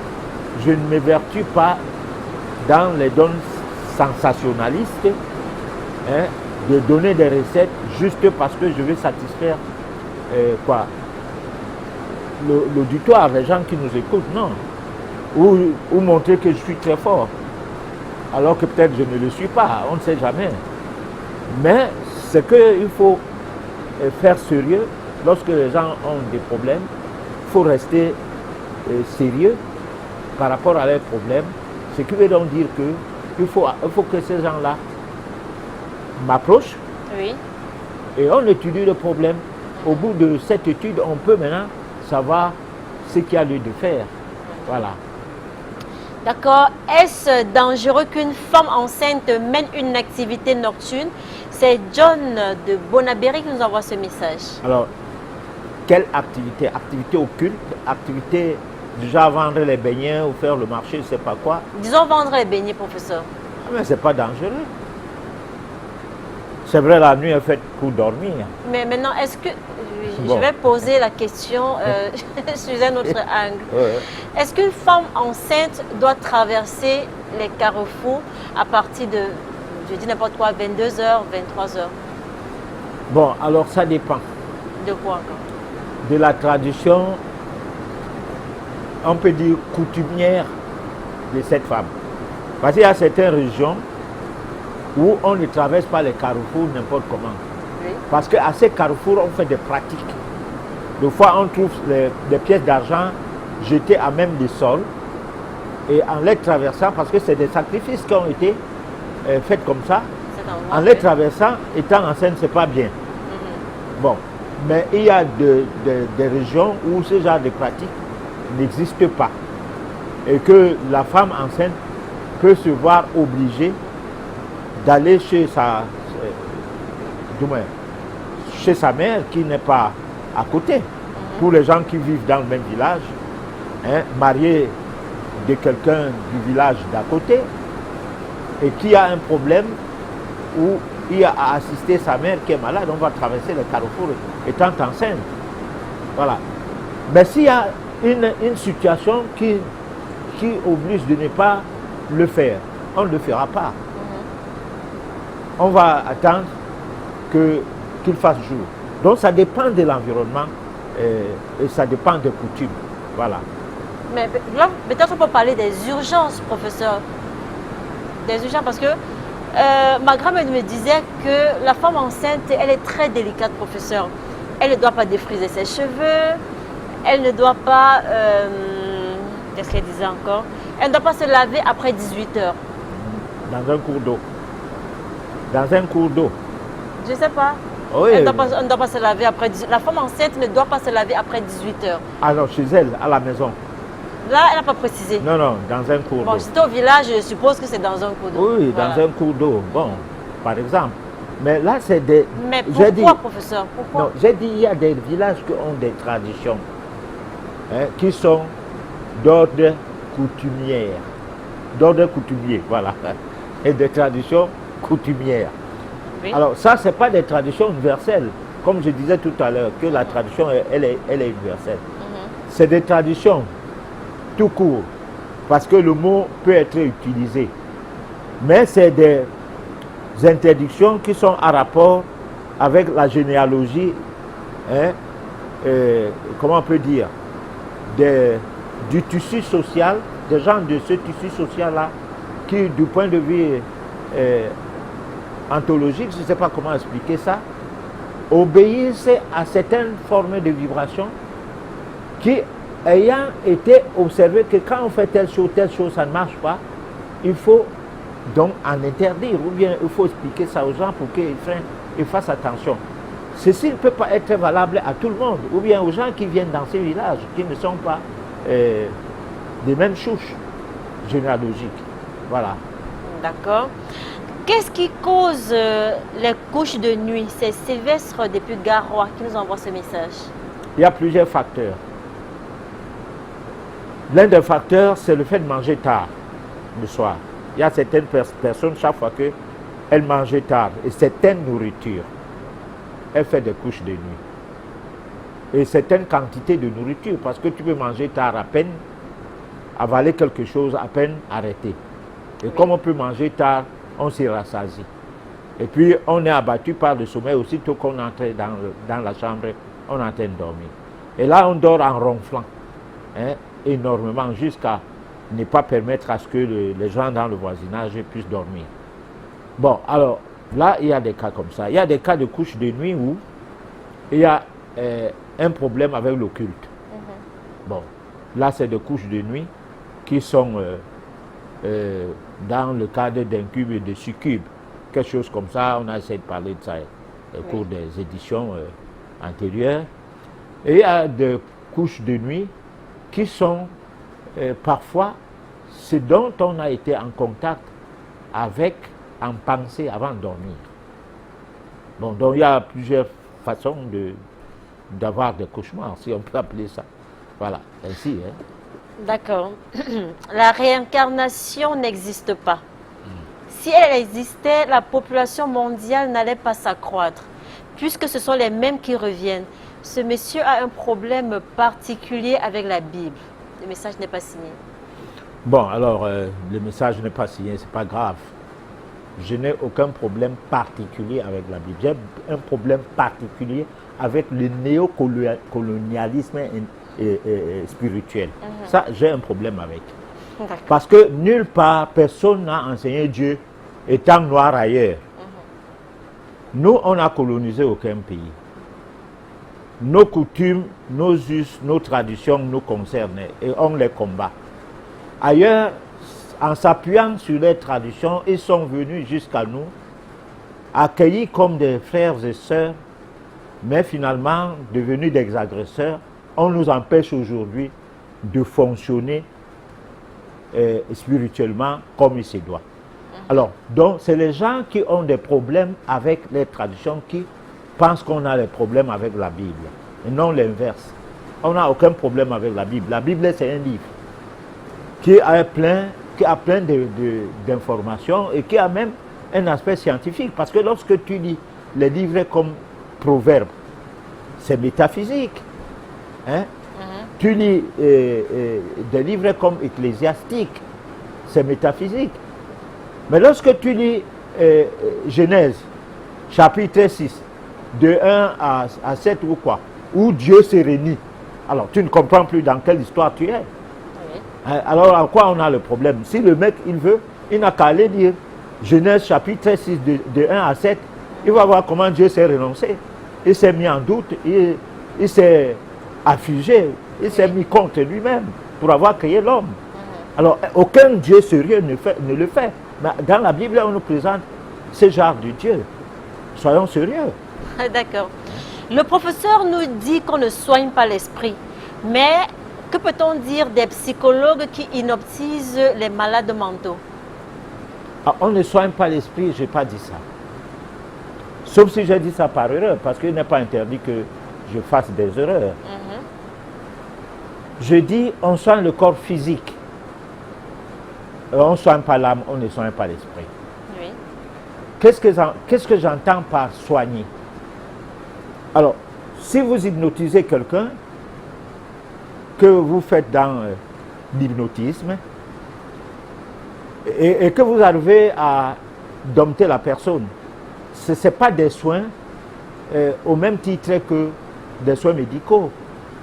je ne m'évertue pas dans les dons sensationnalistes, hein, de donner des recettes juste parce que je veux satisfaire l'auditoire, les gens qui nous écoutent, non. Ou montrer que je suis très fort, alors que peut-être je ne le suis pas, on ne sait jamais. Mais c'est qu'il faut faire sérieux lorsque les gens ont des problèmes, il faut rester sérieux par rapport à leurs problèmes, ce qui veut donc dire qu'il faut que ces gens-là m'approchent Oui. et on étudie le problème. Au bout de cette étude, on peut maintenant savoir ce qu'il y a lieu de faire. Voilà. D'accord. Est-ce dangereux qu'une femme enceinte mène une activité nocturne? C'est John de Bonaberry qui nous envoie ce message. Alors, quelle activité? Activité occulte, activité déjà vendre les beignets ou faire le marché, je ne sais pas quoi. Disons vendre les beignets, professeur. Ah, mais ce n'est pas dangereux. C'est vrai, la nuit est faite pour dormir. Mais maintenant, est-ce que... Bon. Je vais poser la question sous un autre angle. Ouais. Est-ce qu'une femme enceinte doit traverser les carrefours à partir de, je dis n'importe quoi, 22h, 23h? Bon, alors ça dépend De quoi encore? de la tradition, on peut dire coutumière de cette femme. Parce qu'il y a certaines régions où on ne traverse pas les carrefours n'importe comment. Oui. Parce qu'à ces carrefours, on fait des pratiques. Des fois, on trouve des pièces d'argent jetées à même des sols. Et en les traversant, parce que c'est des sacrifices qui ont été faits comme ça, C'est en les traversant, étant enceinte, ce n'est pas bien. Bon, mais il y a des régions où ce genre de pratiques n'existe pas. Et que la femme enceinte peut se voir obligée d'aller chez sa mère qui n'est pas à côté. Pour les gens qui vivent dans le même village, hein, mariée de quelqu'un du village d'à côté et qui a un problème où il a à assister sa mère qui est malade, on va traverser le carrefour étant enceinte. Voilà. Mais s'il y a une situation qui oblige de ne pas le faire, on ne le fera pas. On va attendre qu'il fasse jour. Donc ça dépend de l'environnement et ça dépend des coutumes. Voilà. Mais là, peut-être on peut parler des urgences, professeur. Des urgences, parce que ma grand-mère me disait que la femme enceinte, elle est très délicate, professeur. Elle ne doit pas défriser ses cheveux, elle ne doit pas... qu'est-ce qu'elle disait encore? Elle ne doit pas se laver après 18 heures. Dans un cours d'eau. Dans un cours d'eau. Je ne sais pas. Oui. Elle ne doit pas se laver après 18 heures. La femme enceinte ne doit pas se laver après 18 heures. Alors chez elle, à la maison. Là, elle n'a pas précisé. Non, non, dans un cours Bon, d'eau. si c'était au village, je suppose que c'est dans un cours d'eau. Oui, Voilà. dans un cours d'eau. Bon, par exemple. Mais là, c'est des... Mais j'ai dit- pourquoi, professeur? Pourquoi? Non, j'ai dit il y a des villages qui ont des traditions hein, qui sont d'ordre coutumière. D'ordre coutumier, voilà. Et des traditions coutumières. Oui. Alors ça, ce n'est pas des traditions universelles. Comme je disais tout à l'heure, que la tradition, elle est universelle. C'est des traditions tout court, parce que le mot peut être utilisé. Mais c'est des interdictions qui sont en rapport avec la généalogie, hein, comment on peut dire, du tissu social, des gens de ce tissu social-là, qui du point de vue anthologique, je ne sais pas comment expliquer ça, obéissent à certaines formes de vibrations qui, ayant été observé que quand on fait telle chose, ça ne marche pas, il faut donc en interdire, ou bien il faut expliquer ça aux gens pour qu'ils fassent attention. Ceci ne peut pas être valable à tout le monde, ou bien aux gens qui viennent dans ces villages, qui ne sont pas des mêmes souches généalogiques. Voilà. D'accord. Qu'est-ce qui cause les couches de nuit? C'est Sylvestre depuis Garoua qui nous envoie ce message. Il y a plusieurs facteurs. L'un des facteurs, c'est le fait de manger tard le soir. Il y a certaines personnes, chaque fois qu'elles mangent tard, et certaines nourritures, elles font des couches de nuit. Et certaines quantités de nourriture, parce que tu peux manger tard à peine, avaler quelque chose à peine, arrêter. Et comme on peut manger tard, on s'y rassasie. Et puis, on est abattu par le sommeil. Aussitôt qu'on entre dans la chambre, on est en train de dormir. Et là, on dort en ronflant, hein, énormément, jusqu'à ne pas permettre à ce que les gens dans le voisinage puissent dormir. Bon, alors, là, il y a des cas comme ça. Il y a des cas de couches de nuit où il y a un problème avec l'occulte. Bon, là, c'est des couches de nuit qui sont dans le cadre d'incubes et de succubes. Quelque chose comme ça, on a essayé de parler de ça au cours des éditions antérieures. Et il y a des couches de nuit qui sont parfois ce dont on a été en contact avec en pensée avant de dormir. Bon, donc il y a plusieurs façons d'avoir des cauchemars, si on peut appeler ça. Voilà, ainsi. Hein. D'accord. La réincarnation n'existe pas. Si elle existait, la population mondiale n'allait pas s'accroître, puisque ce sont les mêmes qui reviennent. Ce monsieur a un problème particulier avec la Bible. Le message n'est pas signé. Bon, alors, le message n'est pas signé, c'est pas grave. Je n'ai aucun problème particulier avec la Bible. J'ai un problème particulier avec le néocolonialisme spirituel. Ça, j'ai un problème avec. Parce que nulle part, personne n'a enseigné Dieu étant noir ailleurs. Nous, on n'a colonisé aucun pays. Nos coutumes, nos us, nos traditions nous concernent et on les combat. Ailleurs, en s'appuyant sur les traditions, ils sont venus jusqu'à nous, accueillis comme des frères et sœurs, mais finalement devenus des agresseurs. On nous empêche aujourd'hui de fonctionner spirituellement comme il se doit. Alors, donc, c'est les gens qui ont des problèmes avec les traditions qui pensent qu'on a des problèmes avec la Bible, et non l'inverse. On n'a aucun problème avec la Bible. La Bible, c'est un livre qui a plein d'informations et qui a même un aspect scientifique. Parce que lorsque tu lis les livres comme Proverbes, c'est métaphysique. Hein? Tu lis des livres comme Ecclésiastique, c'est métaphysique. Mais lorsque tu lis Genèse, chapitre 6, de 1 à 7 ou quoi, où Dieu se réunit, alors tu ne comprends plus dans quelle histoire tu es. Alors en quoi on a le problème? Si le mec, il veut, il n'a qu'à aller lire Genèse chapitre 6 de 1 à 7, il va voir comment Dieu s'est renoncé. Il s'est mis en doute, il s'est affligé, il s'est mis contre lui-même pour avoir créé l'homme. Alors aucun Dieu sérieux ne le fait. Mais dans la Bible, on nous présente ce genre de Dieu. Soyons sérieux. D'accord. Le professeur nous dit qu'on ne soigne pas l'esprit, mais que peut-on dire des psychologues qui inoptisent les malades mentaux? Ah, on ne soigne pas l'esprit, je n'ai pas dit ça. Sauf si j'ai dit ça par erreur, parce qu'il n'est pas interdit que je fasse des erreurs. Je dis, on soigne le corps physique. On ne soigne pas l'âme, on ne soigne pas l'esprit. Oui. Qu'est-ce que j'entends par soigner? Alors, si vous hypnotisez quelqu'un, que vous faites dans l'hypnotisme, et que vous arrivez à dompter la personne, ce n'est pas des soins au même titre que des soins médicaux.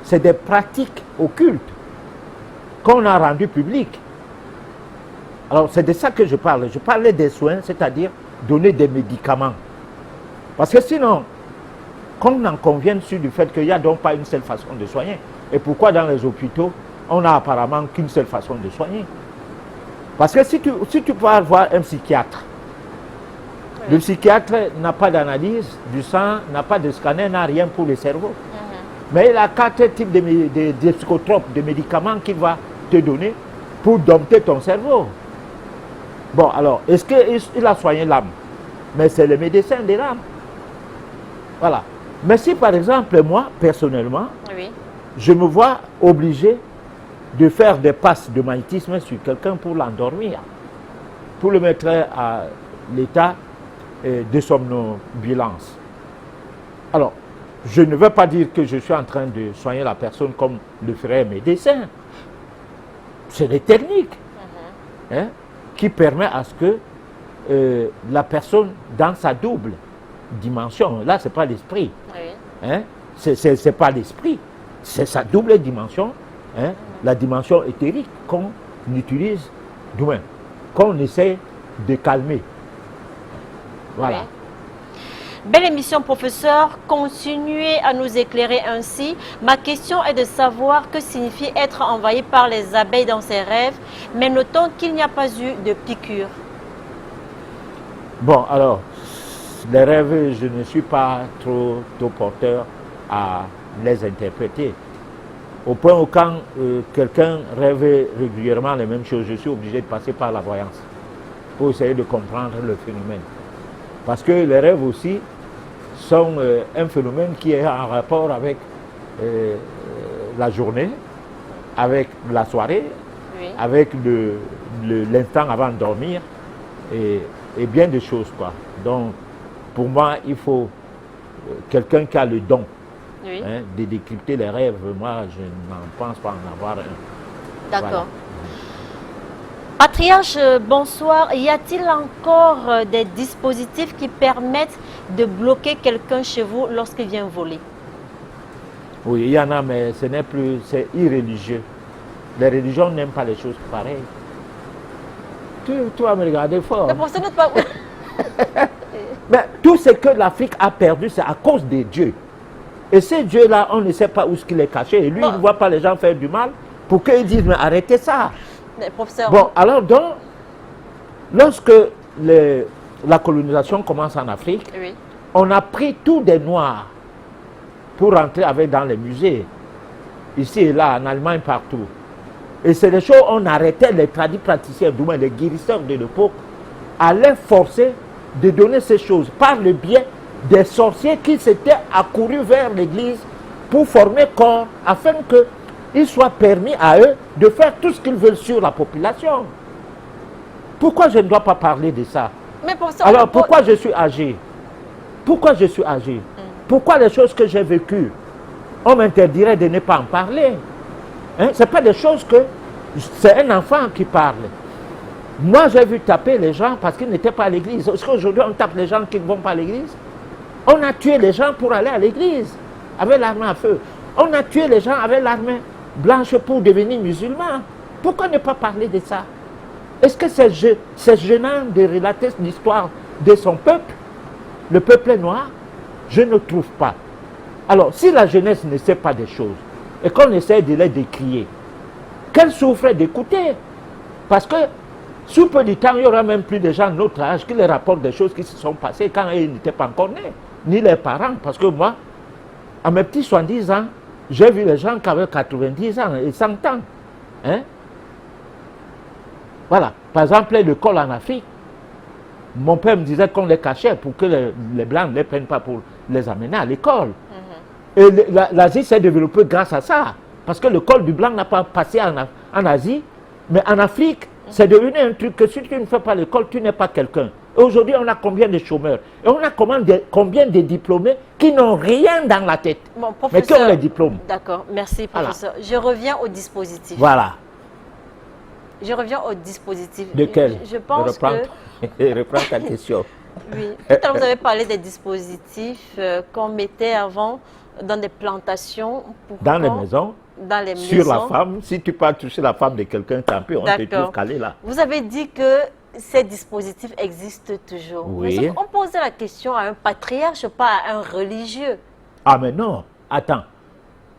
C'est des pratiques occultes qu'on a rendues publiques. Alors, c'est de ça que je parle. Je parlais des soins, c'est-à-dire donner des médicaments. Parce que sinon, qu'on en convienne sur du fait qu'il n'y a donc pas une seule façon de soigner. Et pourquoi dans les hôpitaux, on n'a apparemment qu'une seule façon de soigner? Parce que si tu peux voir un psychiatre, le psychiatre n'a pas d'analyse du sang, n'a pas de scanner, n'a rien pour le cerveau. Mais il a 4 types de psychotropes, de médicaments qu'il va te donner pour dompter ton cerveau. Bon, alors, est-ce qu'il a soigné l'âme? Mais c'est le médecin de l'âme. Voilà. Mais si, par exemple, moi, personnellement, Oui. je me vois obligé de faire des passes de magnétisme sur quelqu'un pour l'endormir, pour le mettre à l'état de somnambulance. Alors, je ne veux pas dire que je suis en train de soigner la personne comme le ferait un médecin. C'est des techniques. Hein? qui permet à ce que la personne, dans sa double dimension, là, ce n'est pas l'esprit, Oui. hein, c'est pas l'esprit, c'est sa double dimension, hein, la dimension éthérique qu'on utilise, du moins, qu'on essaie de calmer. Voilà. Oui. Belle émission, professeur. Continuez à nous éclairer ainsi. Ma question est de savoir que signifie être envahi par les abeilles dans ses rêves, mais notons qu'il n'y a pas eu de piqûre. Bon, alors, les rêves, je ne suis pas trop porteur à les interpréter. Au point où quand quelqu'un rêve régulièrement les mêmes choses, je suis obligé de passer par la voyance pour essayer de comprendre le phénomène. Parce que les rêves aussi sont un phénomène qui est en rapport avec la journée, avec la soirée, Oui. avec l'instant avant de dormir et bien de choses, quoi. Donc, pour moi, il faut quelqu'un qui a le don, Oui. hein, de décrypter les rêves. Moi, je n'en pense pas en avoir un. D'accord. Voilà. Patriarche, bonsoir. Y a-t-il encore des dispositifs qui permettent de bloquer quelqu'un chez vous lorsqu'il vient voler? Oui, il y en a, mais ce n'est plus, c'est irréligieux. Les religions n'aiment pas les choses pareilles. Tu vas me regarder fort. Mais pour ça, pas... Mais tout ce que l'Afrique a perdu, c'est à cause des dieux. Et ces dieux-là, on ne sait pas où il est caché. Et lui, Bon. il ne voit pas les gens faire du mal pour qu'ils disent, mais arrêtez ça. Mais professeur, Bon, alors donc, lorsque la colonisation commence en Afrique, oui. on a pris tous des Noirs pour rentrer avec dans les musées, ici et là, en Allemagne, partout. Et c'est des choses, on arrêtait les praticiens, du moins les guérisseurs de l'époque, à les forcer de donner ces choses par le biais des sorciers qui s'étaient accourus vers l'église pour former corps, afin qu'il soit permis à eux de faire tout ce qu'ils veulent sur la population. Pourquoi je ne dois pas parler de ça? Mais professeur, Alors pourquoi je suis âgé? Pourquoi je suis âgé? Pourquoi les choses que j'ai vécues, on m'interdirait de ne pas en parler? Hein? Ce n'est pas des choses que... C'est un enfant qui parle. Moi, j'ai vu taper les gens parce qu'ils n'étaient pas à l'église. Est-ce qu'aujourd'hui, on tape les gens qui ne vont pas à l'église? On a tué les gens pour aller à l'église avec l'arme à feu. On a tué les gens avec l'arme blanche pour devenir musulmans. Pourquoi ne pas parler de ça? Est-ce que c'est gênant de relater l'histoire de son peuple? Le peuple est noir? Je ne trouve pas. Alors, si la jeunesse ne sait pas des choses et qu'on essaie de les décrier, qu'elle souffre d'écouter. Parce que sous peu de temps, il y aura même plus de gens de notre âge qui les rapportent des choses qui se sont passées quand ils n'étaient pas encore nés, ni les parents. Parce que moi, à mes petits 70 ans, j'ai vu les gens qui avaient 90 ans et 100 ans. Hein? Voilà. Par exemple, l'école en Afrique, mon père me disait qu'on les cachait pour que les Blancs ne les prennent pas pour les amener à l'école. Et l'Asie s'est développée grâce à ça. Parce que l'école du Blanc n'a pas passé en Asie, mais en Afrique, c'est devenu un truc que si tu ne fais pas l'école, tu n'es pas quelqu'un. Et aujourd'hui, on a combien de chômeurs? Et on a combien de diplômés qui n'ont rien dans la tête, Bon, mais qui ont les diplômes? D'accord, merci Voilà. professeur. Je reviens au dispositif. Voilà. Je reviens au dispositif. De quel? Je pense que... Reprends ta question. Oui. Tout à l'heure, vous avez parlé des dispositifs qu'on mettait avant dans des plantations. Dans les maisons, dans les sur maisons. la femme, si tu peux toucher la femme de quelqu'un, tant pis, on te trouve calé là. Vous avez dit que ces dispositifs existent toujours. Oui. Mais on posait la question à un patriarche, pas à un religieux. Ah mais non, attends.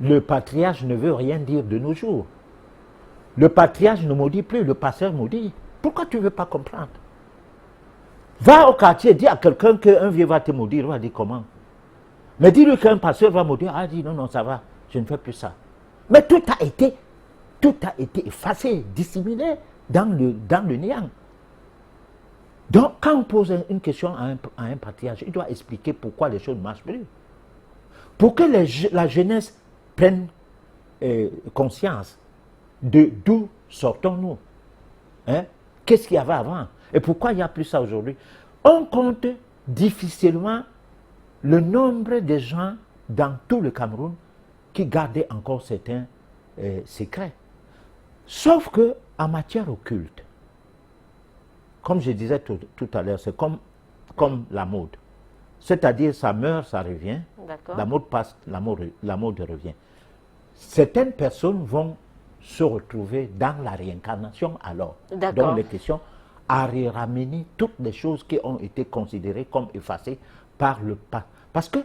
Le patriarche ne veut rien dire de nos jours. Le patriarche ne maudit plus, le pasteur maudit. Pourquoi tu ne veux pas comprendre? Va au quartier, dis à quelqu'un qu'un vieux va te maudire, il va dire comment? Mais dis-lui qu'un pasteur va maudire, ah dis non, non, ça va, je ne fais plus ça. Mais tout a été effacé, dissimulé dans le néant. Donc, quand on pose une question à un patriarche, il doit expliquer pourquoi les choses ne marchent plus. Pour que la jeunesse prenne conscience de d'où sortons-nous. Hein? Qu'est-ce qu'il y avait avant? Et pourquoi il n'y a plus ça aujourd'hui? On compte difficilement le nombre de gens dans tout le Cameroun qui gardaient encore certains secrets. Sauf que en matière occulte, comme je disais tout à l'heure, c'est comme la mode. C'est-à-dire, ça meurt, ça revient. La mode passe, la mode revient. Certaines personnes vont se retrouver dans la réincarnation alors. Donc, les questions à ramener toutes les choses qui ont été considérées comme effacées par le passé. Parce que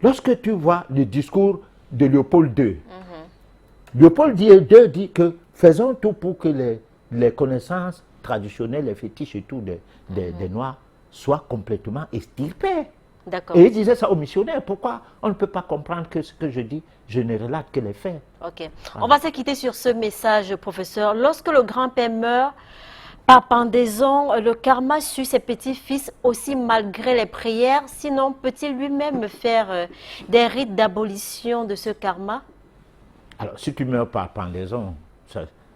lorsque tu vois le discours de Léopold II, Léopold II dit que faisons tout pour que les connaissances traditionnelles, les fétiches et tout des Noirs soient complètement extirpés. Et il disait ça aux missionnaires. Pourquoi on ne peut pas comprendre que ce que je dis, je ne relate que les faits. Ok. On va se quitter sur ce message, professeur. Lorsque le grand-père meurt, par pendaison, le karma suit ses petits-fils aussi malgré les prières. Sinon, peut-il lui-même faire des rites d'abolition de ce karma? Alors, si tu meurs par pendaison,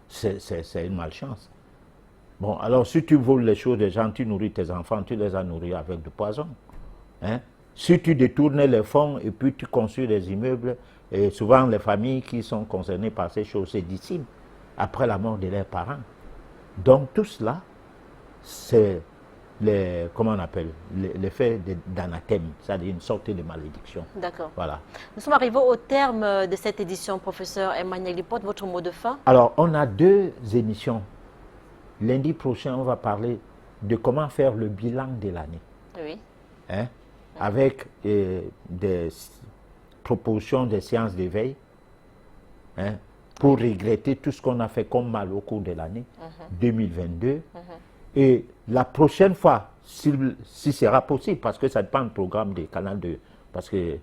c'est une malchance. Bon, alors si tu voles les choses des gens, tu nourris tes enfants, tu les as nourris avec du poison. Hein? Si tu détournes les fonds et puis tu construis des immeubles, et souvent les familles qui sont concernées par ces choses se dissident après la mort de leurs parents. Donc tout cela, c'est comment on appelle, l'effet d'anathème, c'est-à-dire une sorte de malédiction. D'accord. Voilà. Nous sommes arrivés au terme de cette édition, professeur Emmanuel Lipote. Votre mot de fin? Alors, on a 2 émissions. Lundi prochain, on va parler de comment faire le bilan de l'année. Oui. Hein? Avec des propositions des séances d'éveil, hein, pour regretter tout ce qu'on a fait comme mal au cours de l'année 2022. Et la prochaine fois, si sera possible, parce que ça dépend du programme des canaux 2, parce que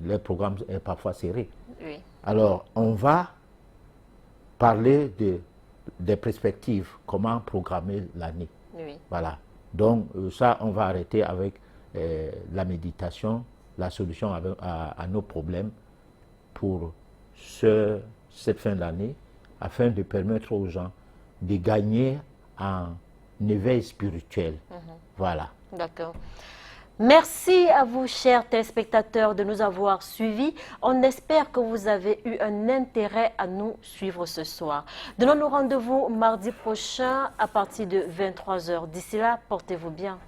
le programme est parfois serré. Oui. Alors, on va parler des perspectives, comment programmer l'année. Oui. Voilà. Donc, ça, on va arrêter avec la méditation, la solution à nos problèmes pour cette fin d'année, afin de permettre aux gens de gagner en éveil spirituel. Voilà. D'accord. Merci à vous, chers téléspectateurs, de nous avoir suivis. On espère que vous avez eu un intérêt à nous suivre ce soir. Donnons-nous rendez-vous mardi prochain à partir de 23 h. D'ici là, portez-vous bien.